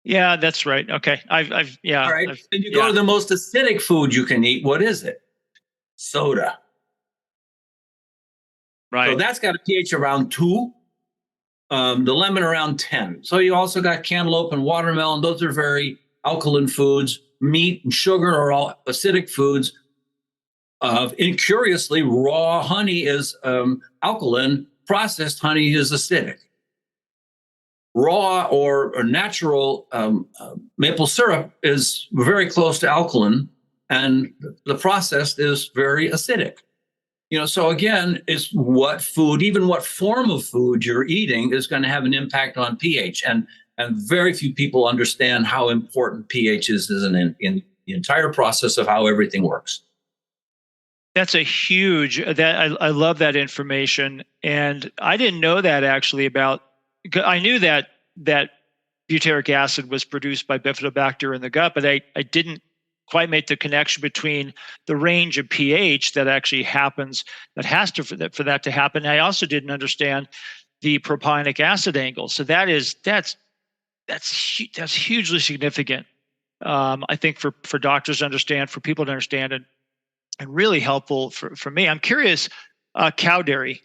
Yeah, that's right. Okay,
All right. And you go to the most acidic food you can eat. What is it? Soda.
Right.
So that's got a pH around 2. The lemon around 10. So you also got cantaloupe and watermelon. Those are very alkaline foods. Meat and sugar are all acidic foods. And curiously, raw honey is alkaline. Processed honey is acidic. Raw or natural maple syrup is very close to alkaline, and the processed is very acidic. So again, it's what food, even what form of food you're eating is going to have an impact on pH. And very few people understand how important pH is in the entire process of how everything works.
That's a huge, I love that information. And I didn't know that actually I knew that butyric acid was produced by bifidobacter in the gut, but I didn't quite make the connection between the range of pH that actually happens, that has to for that to happen. I also didn't understand the propionic acid angle. So that's hugely significant. I think for doctors to understand, for people to understand, and really helpful for me. I'm curious, cow dairy.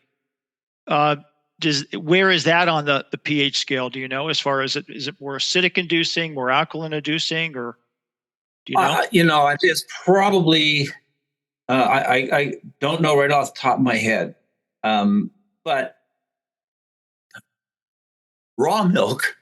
Where is that on the pH scale? Do you know? As far as is it more acidic inducing, more alkaline inducing, or do you know?
It's probably I don't know right off the top of my head, but raw milk.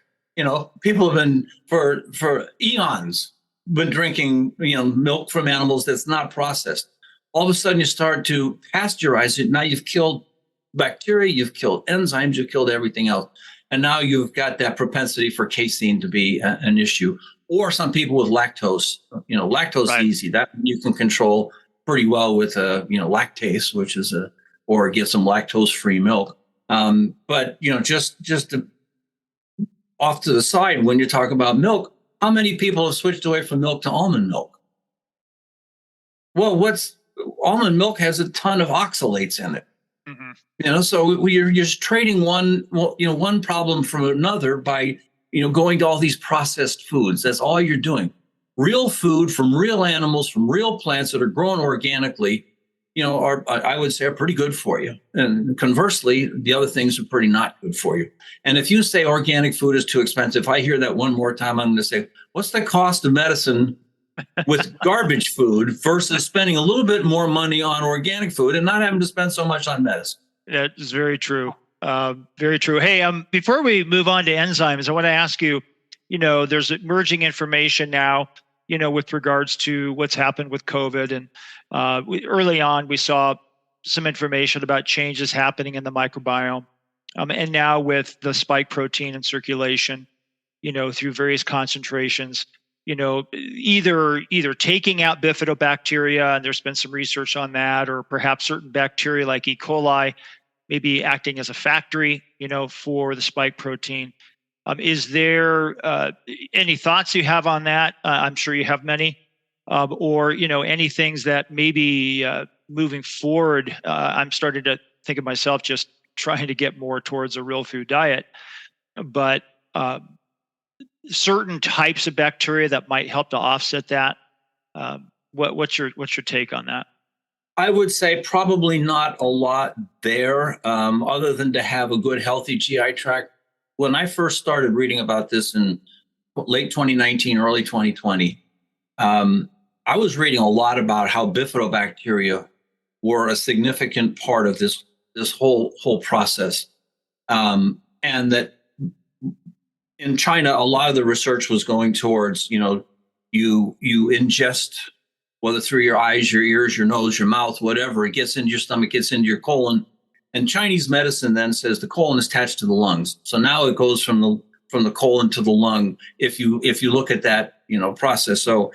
People have been for eons been drinking milk from animals that's not processed. All of a sudden, you start to pasteurize it. Now you've killed bacteria, you've killed enzymes, you've killed everything else, and now you've got that propensity for casein to be an issue. Or some people with lactose. Lactose
Right.
easy, that you can control pretty well with lactase, which is or get some lactose-free milk. But just off to the side, when you talk about milk, how many people have switched away from milk to almond milk? Well, almond milk has a ton of oxalates in it. Mm-hmm. So you're just trading one problem from another by going to all these processed foods. That's all you're doing. Real food from real animals, from real plants that are grown organically, I would say are pretty good for you. And conversely, the other things are pretty not good for you. And if you say organic food is too expensive, I hear that one more time, I'm going to say, what's the cost of medicine with garbage food versus spending a little bit more money on organic food and not having to spend so much on medicine?
That is very true. Very true. Hey, before we move on to enzymes, I want to ask you, there's emerging information now, with regards to what's happened with COVID. And early on, we saw some information about changes happening in the microbiome. And now with the spike protein in circulation, through various concentrations, either taking out bifidobacteria, and there's been some research on that, or perhaps certain bacteria like E. coli, maybe acting as a factory, for the spike protein. Is there any thoughts you have on that? I'm sure you have many, or any things that maybe moving forward. I'm starting to think of myself just trying to get more towards a real food diet, but certain types of bacteria that might help to offset that. What's your take on that?
I would say probably not a lot there, other than to have a good, healthy GI tract. When I first started reading about this in late 2019, early 2020, I was reading a lot about how bifidobacteria were a significant part of this whole process, and that in China, a lot of the research was going towards, you ingest, whether through your eyes, your ears, your nose, your mouth, whatever, it gets into your stomach, gets into your colon. And Chinese medicine then says the colon is attached to the lungs. So now it goes from the colon to the lung if you look at that, process. So,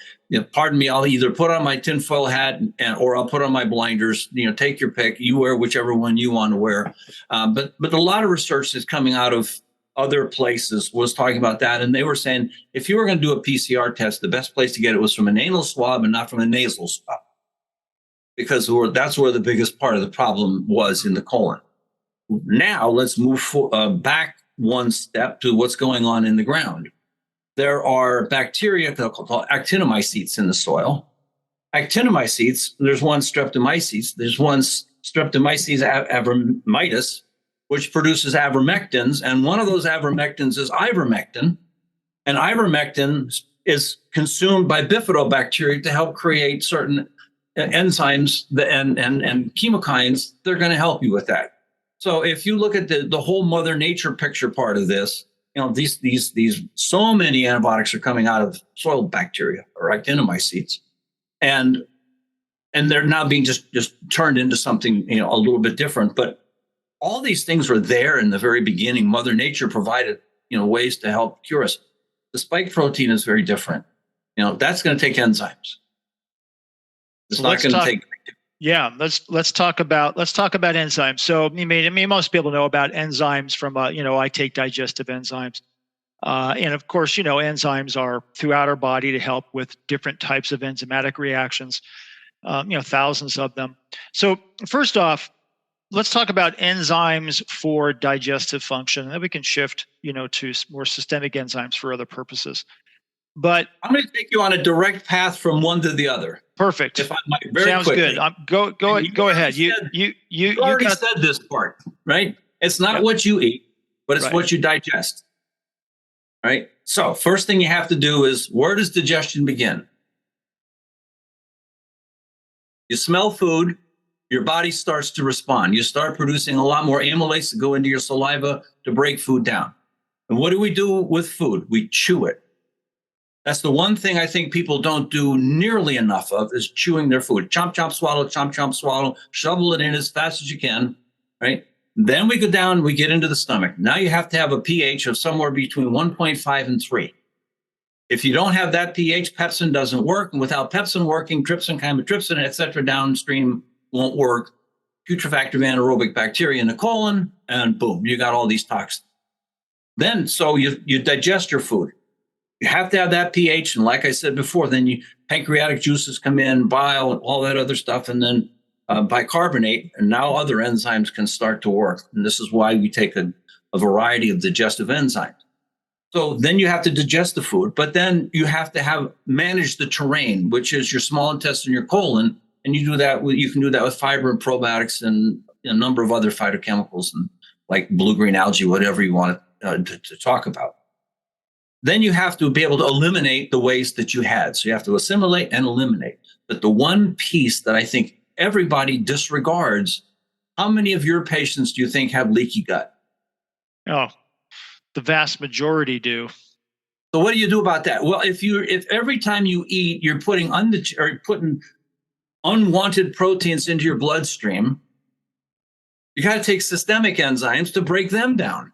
pardon me, I'll either put on my tinfoil hat or I'll put on my blinders, take your pick. You wear whichever one you want to wear. But a lot of research that's coming out of other places was talking about that. And they were saying, if you were going to do a PCR test, the best place to get it was from an anal swab and not from a nasal swab, because that's where the biggest part of the problem was, in the colon. Now let's move back one step to what's going on in the ground. There are bacteria called actinomycetes in the soil. Actinomycetes, there's one streptomyces, there's one streptomyces avermitis, which produces avermectins, and one of those avermectins is ivermectin, and ivermectin is consumed by bifidobacteria to help create certain enzymes and chemokines. They're going to help you with that. So if you look at the whole Mother Nature picture part of this, these so many antibiotics are coming out of soil bacteria or actinomycetes, and they're now being just turned into something a little bit different, but all these things were there in the very beginning. Mother Nature provided, ways to help cure us. The spike protein is very different. That's going to take enzymes. It's not going to take.
Yeah, let's talk about enzymes. So, most people know about enzymes from, I take digestive enzymes, and of course, enzymes are throughout our body to help with different types of enzymatic reactions. Thousands of them. So, first off, let's talk about enzymes for digestive function, and then we can shift, to more systemic enzymes for other purposes. But
I'm going to take you on a direct path from one to the other.
Perfect.
If I might, very
Sounds
quickly.
good. Go ahead. You
already said this part, right? It's not what you eat, but it's what you digest. Right? So first thing you have to do is, where does digestion begin? You smell food, your body starts to respond. You start producing a lot more amylase to go into your saliva to break food down. And what do we do with food? We chew it. That's the one thing I think people don't do nearly enough of, is chewing their food. Chomp, chomp, swallow, shovel it in as fast as you can, right? Then we go down, we get into the stomach. Now you have to have a pH of somewhere between 1.5 and 3. If you don't have that pH, pepsin doesn't work. And without pepsin working, trypsin, chymotrypsin, et cetera, downstream won't work. Putrefactive anaerobic bacteria in the colon, and boom, you got all these toxins. Then, so you digest your food. You have to have that pH, and like I said before, then pancreatic juices come in, bile, all that other stuff, and then bicarbonate, and now other enzymes can start to work. And this is why we take a variety of digestive enzymes. So then you have to digest the food, but then you have to manage the terrain, which is your small intestine, your colon, and you can do that with fiber and probiotics and a number of other phytochemicals, and like blue-green algae, whatever you want to talk about. Then you have to be able to eliminate the waste that you had. So you have to assimilate and eliminate. But the one piece that I think everybody disregards, how many of your patients do you think have leaky gut?
Oh, the vast majority do.
So what do you do about that? Well, if every time you eat, you're putting unwanted proteins into your bloodstream, you got to take systemic enzymes to break them down.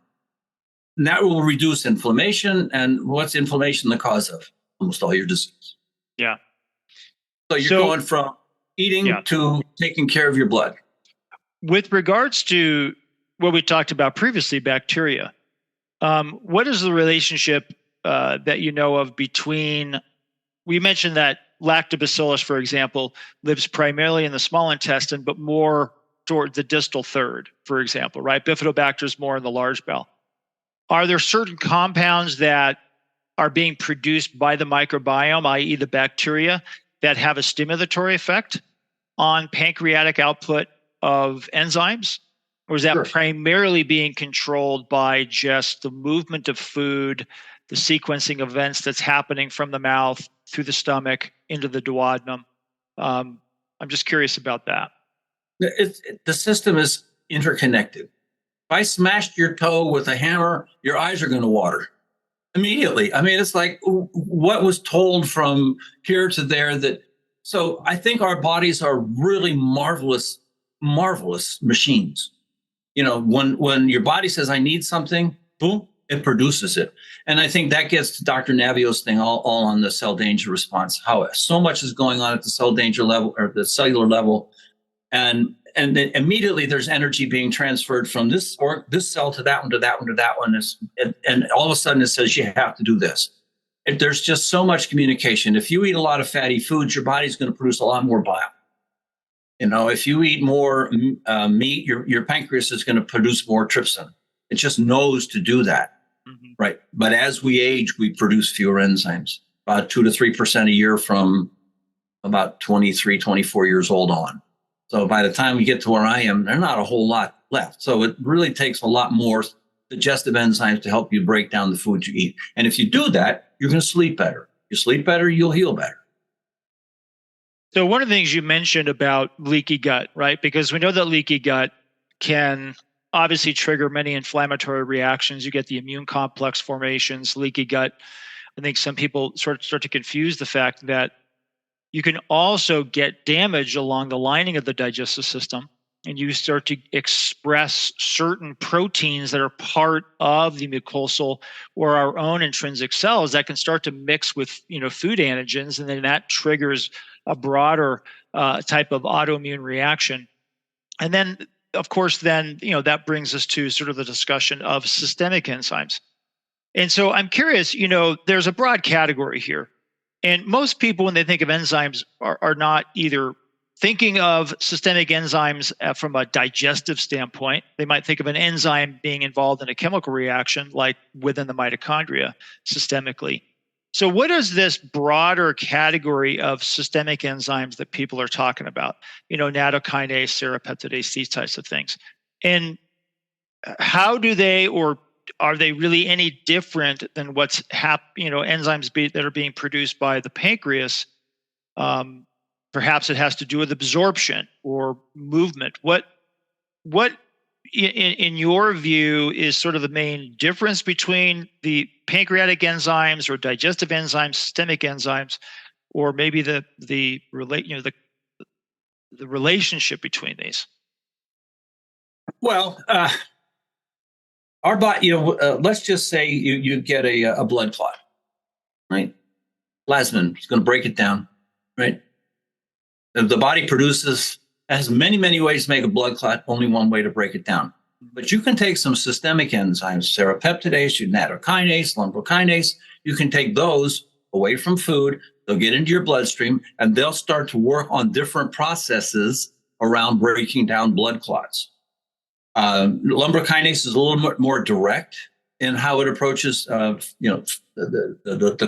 And that will reduce inflammation. And what's inflammation the cause of? Almost all your disease.
Yeah.
So you're going from eating to taking care of your blood.
With regards to what we talked about previously, bacteria, what is the relationship that you know of between, we mentioned that lactobacillus, for example, lives primarily in the small intestine, but more toward the distal third, for example, right? Bifidobacter is more in the large bowel. Are there certain compounds that are being produced by the microbiome, i.e., the bacteria, that have a stimulatory effect on pancreatic output of enzymes? Or is that
Sure.
primarily being controlled by just the movement of food, the sequencing of events that's happening from the mouth through the stomach into the duodenum? I'm just curious about that.
The system is interconnected. If I smashed your toe with a hammer, your eyes are going to water immediately. I mean, it's like what was told from here to there that. So I think our bodies are really marvelous, marvelous machines. You know, when your body says, I need something, boom, it produces it. And I think that gets to Dr. Navio's thing all on the cell danger response, how so much is going on at the cell danger level or the cellular level. And then immediately there's energy being transferred from this cell to that one, to that one, to that one. And all of a sudden it says you have to do this. There's just so much communication. If you eat a lot of fatty foods, your body's going to produce a lot more bile. You know, if you eat more meat, your pancreas is going to produce more trypsin. It just knows to do that, right? But as we age, we produce fewer enzymes, about 2 to 3% a year from about 23, 24 years old on. So by the time we get to where I am, there's not a whole lot left. So it really takes a lot more digestive enzymes to help you break down the food you eat. And if you do that, you're going to sleep better. You sleep better, you'll heal better.
So one of the things you mentioned about leaky gut, right? Because we know that leaky gut can obviously trigger many inflammatory reactions. You get the immune complex formations, leaky gut. I think some people start to confuse the fact that you can also get damage along the lining of the digestive system, and you start to express certain proteins that are part of the mucosal or our own intrinsic cells that can start to mix with food antigens, and then that triggers a broader type of autoimmune reaction. And then, of course, that brings us to sort of the discussion of systemic enzymes. And so I'm curious, there's a broad category here. And most people, when they think of enzymes, are not either thinking of systemic enzymes from a digestive standpoint. They might think of an enzyme being involved in a chemical reaction, like within the mitochondria systemically. So what is this broader category of systemic enzymes that people are talking about? Nattokinase, serrapeptidase, these types of things. And how do they, or are they really any different than what's enzymes that are being produced by the pancreas? Perhaps it has to do with absorption or movement. What in your view is sort of the main difference between the pancreatic enzymes or digestive enzymes, systemic enzymes, or maybe the relationship between these?
Well, our body, let's just say you get a blood clot, right? Plasmin is going to break it down, right? The body has many, many ways to make a blood clot, only one way to break it down. But you can take some systemic enzymes, serrapeptidase, nattokinase, lumbrokinase. You can take those away from food. They'll get into your bloodstream, and they'll start to work on different processes around breaking down blood clots. Lumbrokinase is a little bit more direct in how it approaches, the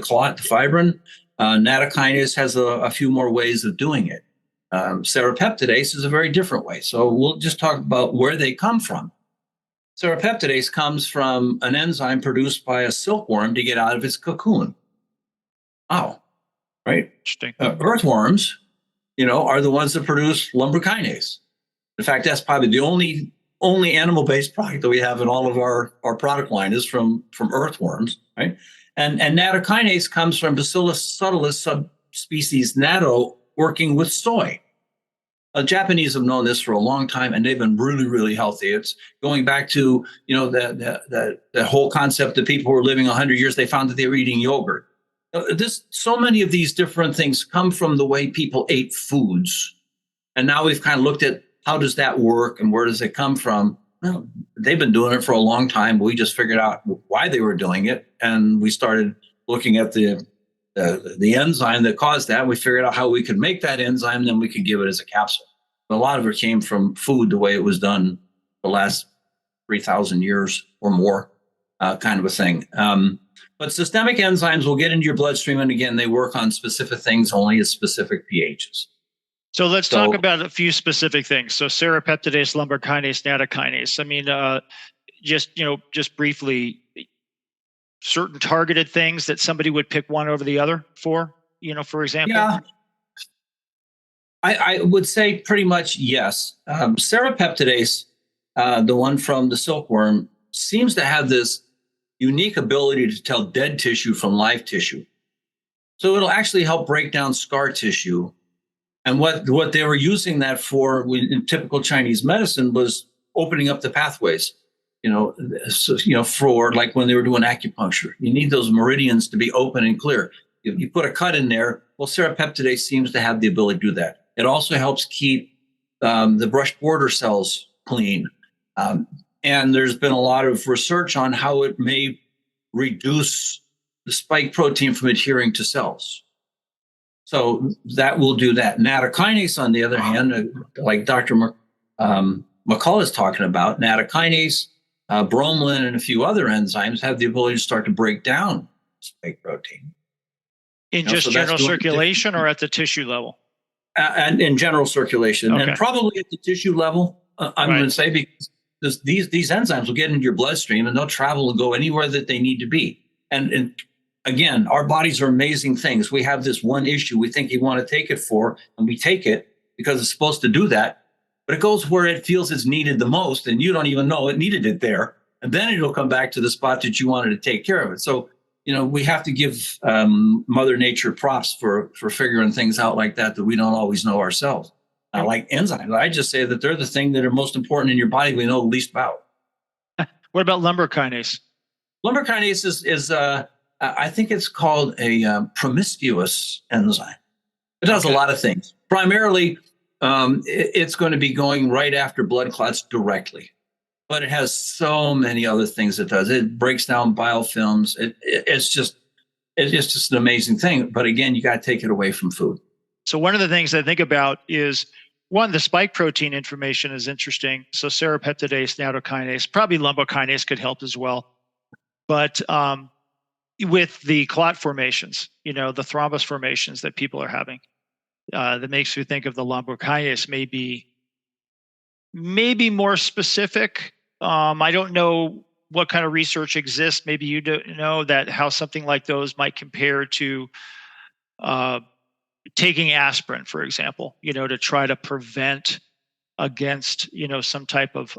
clot, the fibrin. Nattokinase has a few more ways of doing it. Serrapeptidase is a very different way. So we'll just talk about where they come from. Serrapeptidase comes from an enzyme produced by a silkworm to get out of its cocoon. Oh, right.
Interesting.
Earthworms, are the ones that produce lumbrokinase. In fact, that's probably the only animal-based product that we have in all of our product line is from earthworms, right? And nattokinase comes from Bacillus subtilis subspecies natto working with soy. Japanese have known this for a long time, and they've been really, really healthy. It's going back to, the whole concept that people who were living 100 years, they found that they were eating yogurt. So many of these different things come from the way people ate foods. And now we've kind of looked at how does that work and where does it come from? Well, they've been doing it for a long time. We just figured out why they were doing it. And we started looking at the enzyme that caused that. We figured out how we could make that enzyme, and then we could give it as a capsule. A lot of it came from food, the way it was done the last 3,000 years or more, kind of a thing. But systemic enzymes will get into your bloodstream, and again, they work on specific things only at specific pHs.
So let's talk about a few specific things. So serrapeptidase, lumbric-kinase, nattokinase. I mean, just briefly, certain targeted things that somebody would pick one over the other for, for example?
Yeah, I would say pretty much yes. Serrapeptidase, the one from the silkworm, seems to have this unique ability to tell dead tissue from live tissue. So it'll actually help break down scar tissue. And what they were using that for in typical Chinese medicine was opening up the pathways, for like when they were doing acupuncture. You need those meridians to be open and clear. If you put a cut in there, well, serrapeptidase seems to have the ability to do that. It also helps keep the brush border cells clean. And there's been a lot of research on how it may reduce the spike protein from adhering to cells. So that will do that. Nattokinase, on the other hand, like Dr. McCall is talking about, nattokinase, bromelain, and a few other enzymes have the ability to start to break down spike protein.
In just general circulation or at the tissue level?
And in general circulation,
okay.
And probably at the tissue level, I'm going to say, because these enzymes will get into your bloodstream and they'll travel and go anywhere that they need to be. And again, our bodies are amazing things. We have this one issue we think you want to take it for, and we take it because it's supposed to do that, but it goes where it feels it's needed the most, and you don't even know it needed it there. And then it'll come back to the spot that you wanted to take care of it. So, we have to give Mother Nature props for figuring things out like that we don't always know ourselves. Like enzymes, I just say that they're the thing that are most important in your body we know the least about.
What about lumbric-kinase?
Lumbric-kinase is I think it's called a promiscuous enzyme. It does a lot of things. Primarily, it's going to be going right after blood clots directly. But it has so many other things it does. It breaks down biofilms. It's just an amazing thing. But again, you got to take it away from food.
So one of the things I think about is, one, the spike protein information is interesting. So serrapeptidase, nattokinase, probably lumbric-kinase could help as well. But with the clot formations, the thrombus formations that people are having, that makes me think of the lumbric-kinase maybe more specific. I don't know what kind of research exists. Maybe you don't know that how something like those might compare to taking aspirin, for example, to try to prevent against, some type of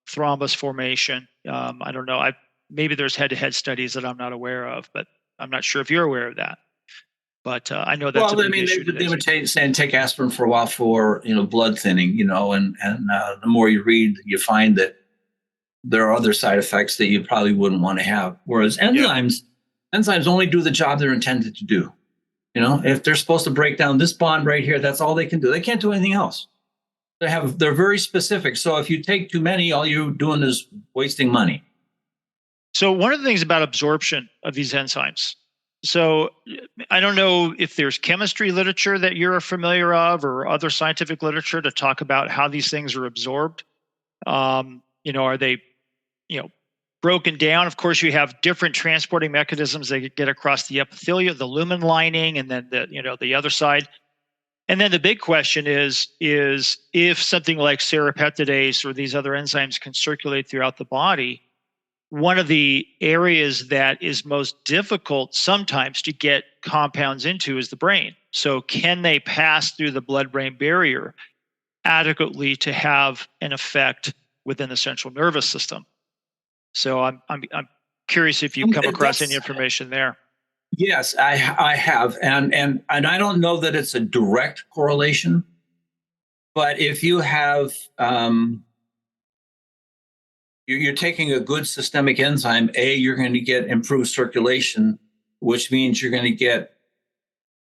thrombus formation. I don't know. Maybe there's head-to-head studies that I'm not aware of, but I'm not sure if you're aware of that. But I know that's a big issue.
They would take aspirin for a while for blood thinning, and the more you read, you find that there are other side effects that you probably wouldn't want to have. Whereas enzymes only do the job they're intended to do. If they're supposed to break down this bond right here, that's all they can do. They can't do anything else. They're very specific. So if you take too many, all you're doing is wasting money.
So one of the things about absorption of these enzymes. So I don't know if there's chemistry literature that you're familiar of or other scientific literature to talk about how these things are absorbed. Are they, broken down? Of course, you have different transporting mechanisms that get across the epithelium, the lumen lining, and then the other side. And then the big question is if something like serrapeptidase or these other enzymes can circulate throughout the body, one of the areas that is most difficult sometimes to get compounds into is the brain. So can they pass through the blood-brain barrier adequately to have an effect within the central nervous system? So I'm curious if you've come across any information there.
Yes, I have, and I don't know that it's a direct correlation, but if you have you're taking a good systemic enzyme, you're going to get improved circulation, which means you're going to get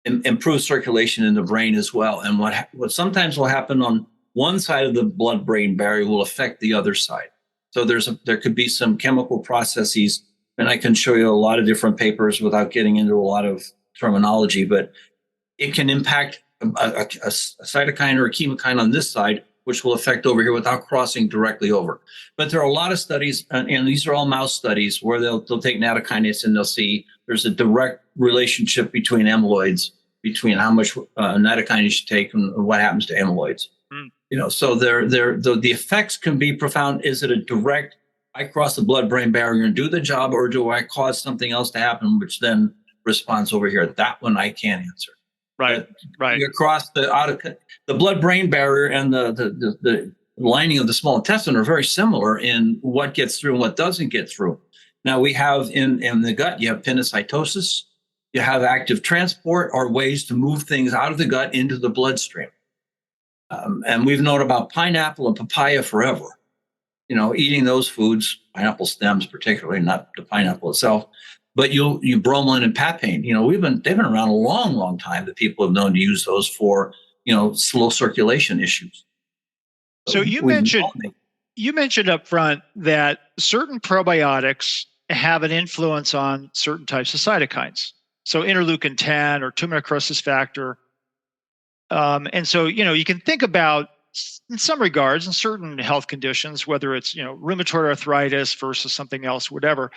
improved circulation in the brain as well. And what sometimes will happen on one side of the blood-brain barrier will affect the other side. So there could be some chemical processes, and I can show you a lot of different papers without getting into a lot of terminology, but it can impact a cytokine or a chemokine on this side, which will affect over here without crossing directly over. But there are a lot of studies, and these are all mouse studies, where they'll take nattokinase and they'll see there's a direct relationship between amyloids, between how much nattokinase you take and what happens to amyloids. So the effects can be profound. Is it a direct, I cross the blood-brain barrier and do the job, or do I cause something else to happen, which then responds over here? That one I can't answer.
Right.
You cross the blood-brain barrier and the lining of the small intestine are very similar in what gets through and what doesn't get through. Now we have in the gut, you have pinocytosis, you have active transport, or ways to move things out of the gut into the bloodstream. And we've known about pineapple and papaya forever. Eating those foods, pineapple stems particularly, not the pineapple itself, but you bromelain and papain. They've been around a long, long time that people have known to use those for slow circulation issues.
So you mentioned up front that certain probiotics have an influence on certain types of cytokines. So interleukin 10 or tumor necrosis factor. And so, you can think about, in some regards, in certain health conditions, whether it's, rheumatoid arthritis versus something else, whatever,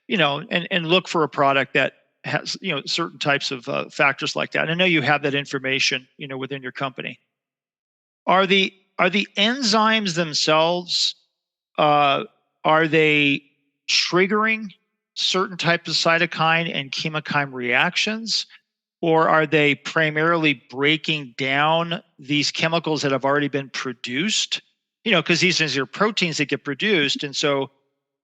and look for a product that has, certain types of factors like that. And I know you have that information, within your company. Are the enzymes themselves, are they triggering certain types of cytokine and chemokine reactions? Or are they primarily breaking down these chemicals that have already been produced? Because these things are proteins that get produced. And so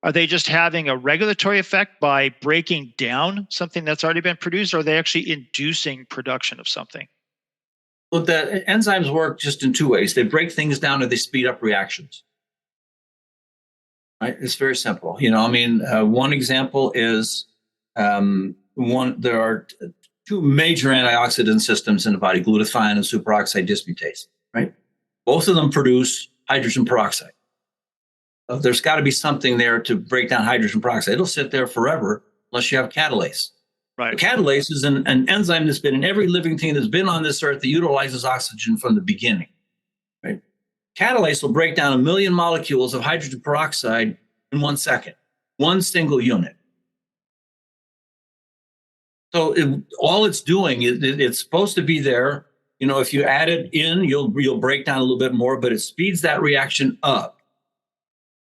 are they just having a regulatory effect by breaking down something that's already been produced? Or are they actually inducing production of something?
Well, the enzymes work just in two ways. They break things down or they speed up reactions. Right? It's very simple. One example is there are two major antioxidant systems in the body, glutathione and superoxide dismutase, right? Both of them produce hydrogen peroxide. There's got to be something there to break down hydrogen peroxide. It'll sit there forever unless you have catalase.
Right.
Catalase is an enzyme that's been in every living thing that's been on this earth that utilizes oxygen from the beginning, right? Catalase will break down 1 million molecules of hydrogen peroxide in 1 second, one single unit. So all it's doing is it's supposed to be there. If you add it in, you'll break down a little bit more, but it speeds that reaction up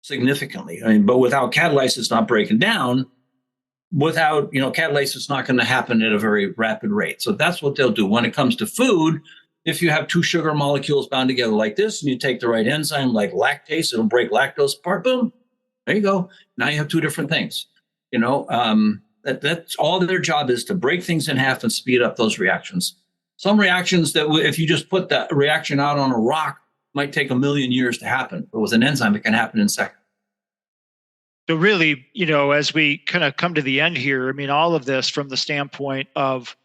significantly. But without catalase, it's not breaking down. Without catalase, it's not going to happen at a very rapid rate. So that's what they'll do. When it comes to food, if you have two sugar molecules bound together like this, and you take the right enzyme like lactase, it'll break lactose apart. Boom, there you go. Now you have two different things. That's all their job is, to break things in half and speed up those reactions. Some reactions that if you just put that reaction out on a rock might take 1 million years to happen, but with an enzyme, it can happen in seconds.
So really, as we kind of come to the end here, all of this from the standpoint of,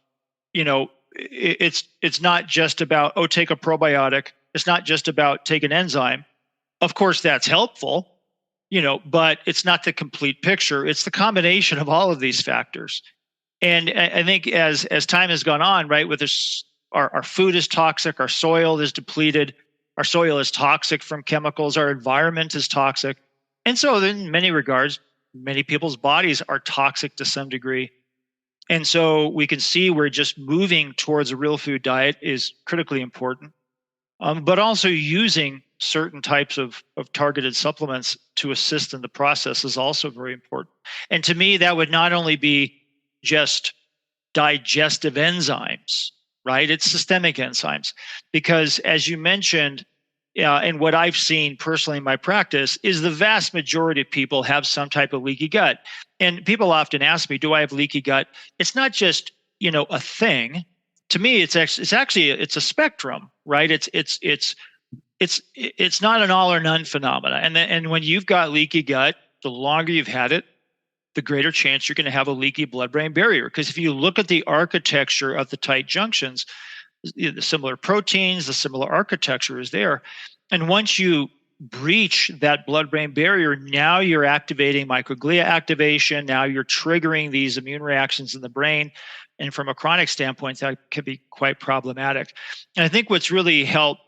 it's not just about, take a probiotic. It's not just about take an enzyme. Of course, that's helpful. But it's not the complete picture. It's the combination of all of these factors. And I think as time has gone on, right, with this, our food is toxic, our soil is depleted, our soil is toxic from chemicals, our environment is toxic. And so in many regards, many people's bodies are toxic to some degree. And so we can see where just moving towards a real food diet is critically important, but also using certain types of targeted supplements to assist in the process is also very important. And to me, that would not only be just digestive enzymes, right? It's systemic enzymes. Because as you mentioned, and what I've seen personally in my practice is the vast majority of people have some type of leaky gut. And people often ask me, do I have leaky gut? It's not just, a thing. To me, it's a spectrum, right? It's not an all or none phenomena. And when you've got leaky gut, the longer you've had it, the greater chance you're going to have a leaky blood-brain barrier. Because if you look at the architecture of the tight junctions, the similar proteins, the similar architecture is there. And once you breach that blood-brain barrier, now you're activating microglia activation. Now you're triggering these immune reactions in the brain. And from a chronic standpoint, that could be quite problematic. And I think what's really helped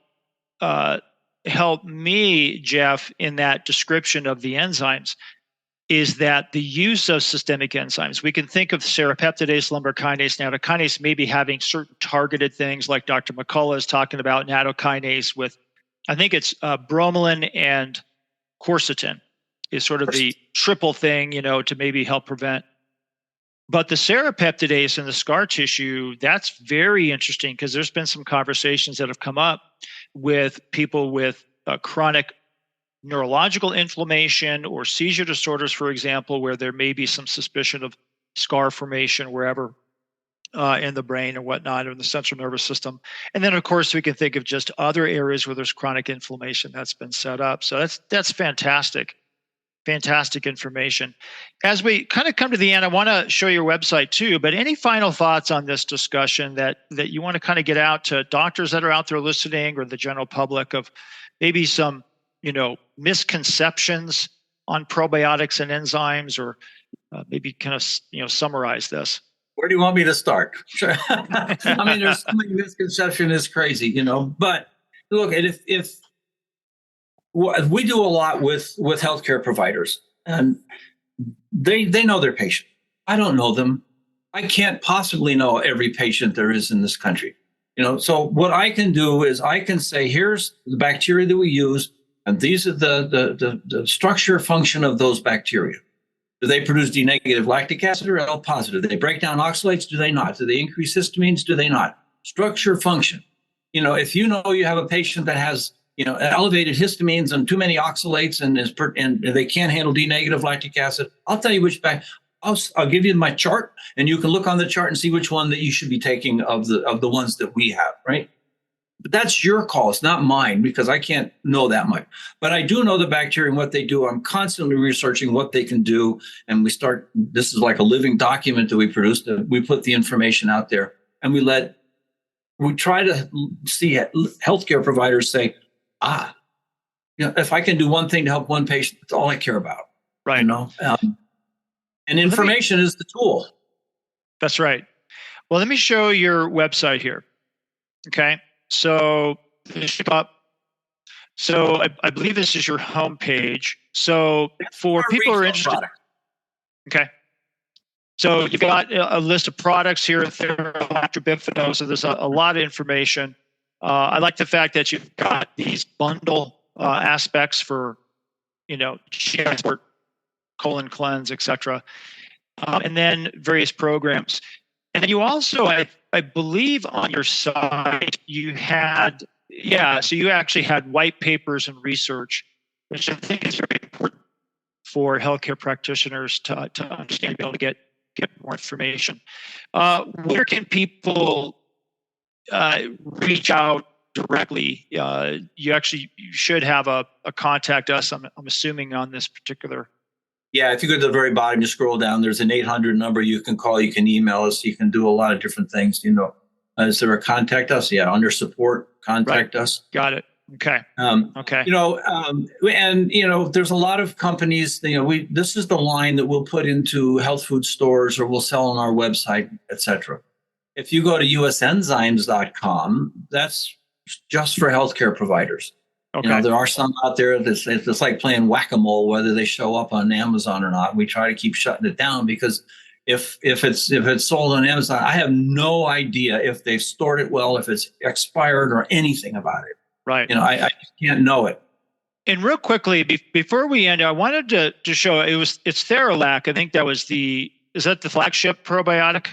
me, Jeff, in that description of the enzymes is that the use of systemic enzymes, we can think of serrapeptidase, lumbar kinase, nattokinase maybe having certain targeted things like Dr. McCullough is talking about nattokinase with, I think it's bromelain and quercetin is sort of the triple thing, to maybe help prevent. But the serrapeptidase in the scar tissue, that's very interesting because there's been some conversations that have come up with people with chronic neurological inflammation or seizure disorders, for example, where there may be some suspicion of scar formation wherever in the brain or whatnot, or in the central nervous system. And then, of course, we can think of just other areas where there's chronic inflammation that's been set up. So that's fantastic. Fantastic information. As we kind of come to the end, I want to show your website too, but any final thoughts on this discussion that you want to kind of get out to doctors that are out there listening or the general public of maybe some, misconceptions on probiotics and enzymes, or maybe kind of, summarize this?
Where do you want me to start? I mean, there's so many misconceptions, it's crazy, but look, if we do a lot with healthcare providers, and they know their patient. I don't know them. I can't possibly know every patient there is in this country. So what I can do is I can say, here's the bacteria that we use, and these are the structure function of those bacteria. Do they produce D negative lactic acid or L positive? Do they break down oxalates? Do they not? Do they increase histamines? Do they not? Structure function. If you have a patient that has elevated histamines and too many oxalates and they can't handle D negative lactic acid, I'll tell you which I'll give you my chart, and you can look on the chart and see which one that you should be taking of the ones that we have, right? But that's your call. It's not mine because I can't know that much. But I do know the bacteria and what they do. I'm constantly researching what they can do. And this is like a living document that we produce. We put the information out there, and we try to see healthcare providers say, if I can do one thing to help one patient, that's all I care about.
Right.
And information is the tool.
That's right. Well, let me show your website here. Okay. So I believe this is your homepage. So for people who are interested, okay. So you've got a list of products here, Theralactobifidone. So there's a lot of information. I like the fact that you've got these bundle aspects for, transport, colon cleanse, etc., and then various programs. And then you also, I believe, on your site you had, so you actually had white papers and research, which I think is very important for healthcare practitioners to understand, be able to get more information. Where can people reach out directly? You should have a contact us, I'm assuming, on this particular.
Yeah, if you go to the very bottom, you scroll down, there's an 800 number you can call, you can email us, you can do a lot of different things, Is there a contact us? Yeah, under support, contact us.
Got it. Okay. Okay.
And there's a lot of companies, this is the line that we'll put into health food stores or we'll sell on our website, et cetera. If you go to usenzymes.com, that's just for healthcare providers. Okay. There are some out there it's like playing whack-a-mole, whether they show up on Amazon or not. We try to keep shutting it down because if it's sold on Amazon, I have no idea if they've stored it well, if it's expired or anything about it.
Right.
I just can't know it.
And real quickly, before we end, I wanted to show it's Theralac. I think is that the flagship probiotic?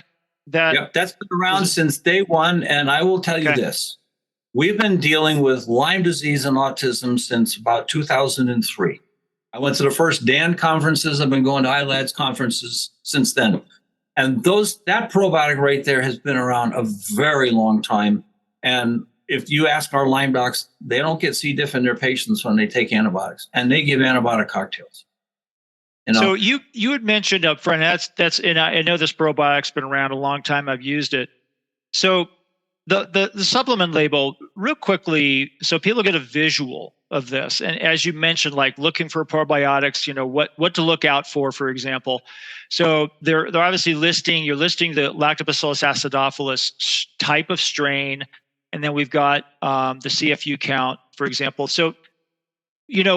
Yep, that's been around since day one. And I will tell you this. We've been dealing with Lyme disease and autism since about 2003. I went to the first DAN conferences. I've been going to ILADS conferences since then. And that probiotic right there has been around a very long time. And if you ask our Lyme docs, they don't get C. diff in their patients when they take antibiotics, and they give antibiotic cocktails.
So you had mentioned up front, and I know this probiotic's been around a long time. I've used it. So the supplement label, real quickly, so people get a visual. of this. And as you mentioned, like looking for probiotics, what to look out for example. So they're obviously you're listing the Lactobacillus acidophilus type of strain. And then we've got the CFU count, for example. So,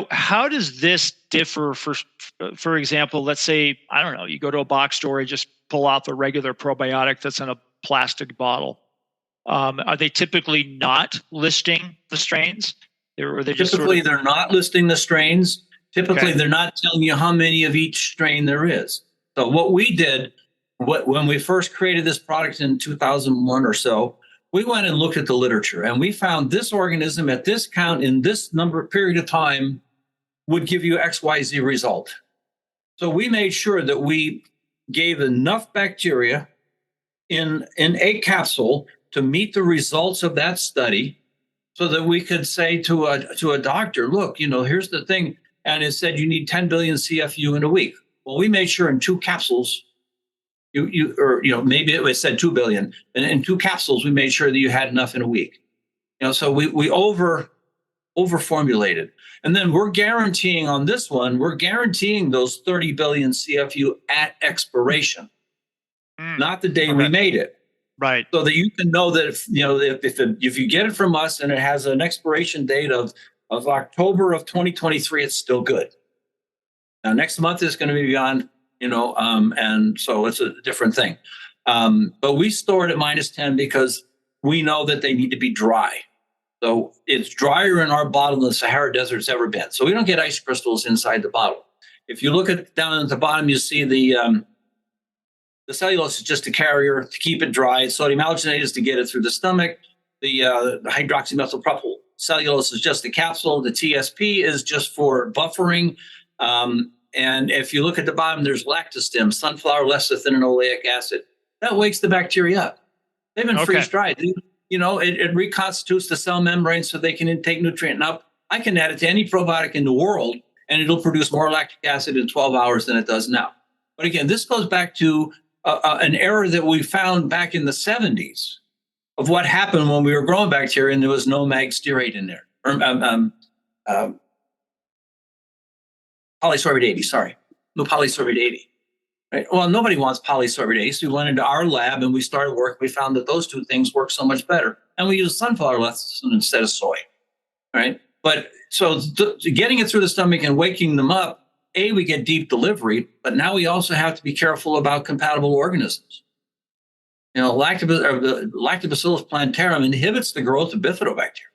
how does this differ for example, let's say, I don't know, you go to a box store, you just pull out the regular probiotic that's in a plastic bottle. Are they typically not listing the strains? Or they
Typically, they're not listing the strains. Typically,
Okay.
they're not telling you how many of each strain there is. So what we did, when we first created this product in 2001 or so, we went and looked at the literature, and we found this organism at this count in this period of time would give you XYZ result. So we made sure that we gave enough bacteria in a capsule to meet the results of that study, so that we could say to a doctor, look, here's the thing, and it said you need 10 billion CFU in a week. Well, we made sure in 2 capsules, maybe it said 2 billion, and in 2 capsules we made sure that you had enough in a week. So we over formulated, and then we're guaranteeing on this one, we're guaranteeing those 30 billion CFU at expiration, not the day we made it.
Right.
So that you can know that if you get it from us and it has an expiration date of October of 2023, it's still good. Now next month is going to be beyond, and so it's a different thing. But we store it at -10 because we know that they need to be dry. So it's drier in our bottle than the Sahara Desert's ever been. So we don't get ice crystals inside the bottle. If you look down at the bottom, you see the cellulose is just a carrier to keep it dry. Sodium alginate is to get it through the stomach. The hydroxymethylpropyl cellulose is just a capsule. The TSP is just for buffering. And if you look at the bottom, there's lactostim, sunflower lecithin, and oleic acid. That wakes the bacteria up. They've been freeze-dried. It reconstitutes the cell membrane so they can intake nutrient. Now, I can add it to any probiotic in the world, and it'll produce more lactic acid in 12 hours than it does now. But again, this goes back to an error that we found back in the 70s of what happened when we were growing bacteria and there was no mag stearate in there. Polysorbate 80, sorry. No polysorbate 80. Right? Well, nobody wants polysorbate 80, so we went into our lab and we started work. We found that those 2 things work so much better. And we used sunflower lecithin instead of soy. Right? But so getting it through the stomach and waking them up, we get deep delivery, but now we also have to be careful about compatible organisms. Lactobacillus plantarum inhibits the growth of bifidobacteria.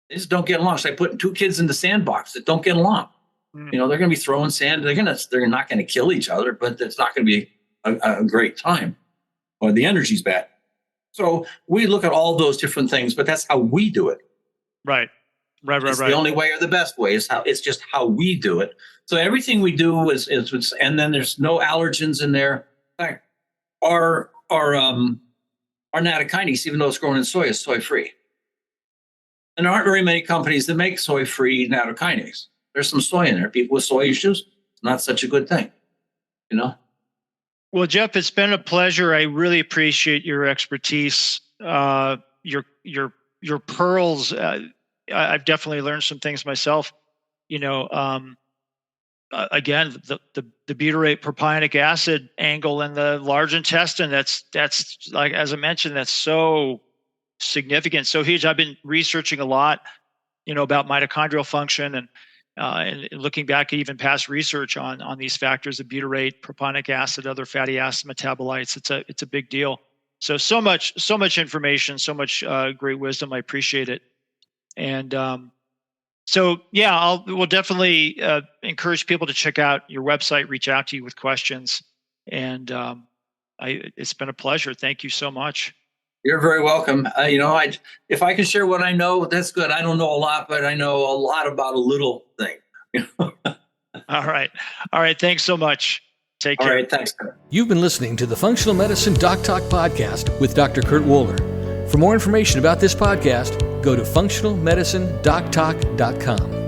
They just don't get along. It's like putting 2 kids in the sandbox that don't get along. They're going to be throwing sand. They're not going to kill each other, but it's not going to be a great time, or the energy's bad. So we look at all those different things, but that's how we do it.
Right.
It's the only way or the best way. It's just how we do it. So everything we do is and then there's no allergens in there. In fact, our nattokinase, even though it's grown in soy, is soy-free. And there aren't very many companies that make soy-free nattokinase. There's some soy in there. People with soy issues, it's not such a good thing,
Well, Jeff, it's been a pleasure. I really appreciate your expertise, your pearls. I've definitely learned some things myself. Again, the butyrate propionic acid angle in the large intestine. That's like, as I mentioned, that's so significant, so huge. I've been researching a lot, about mitochondrial function and looking back at even past research on these factors of butyrate, propionic acid, other fatty acid metabolites. It's a big deal. So much information, so much great wisdom. I appreciate it. And we'll definitely encourage people to check out your website, reach out to you with questions. And it's been a pleasure. Thank you so much.
You're very welcome. If I can share what I know, that's good. I don't know a lot, but I know a lot about a little thing.
All right. Thanks so much. Take care.
All right. Thanks.
You've been listening to the Functional Medicine Doc Talk podcast with Dr. Kurt Woeller. For more information about this podcast, go to functionalmedicinedoctalk.com.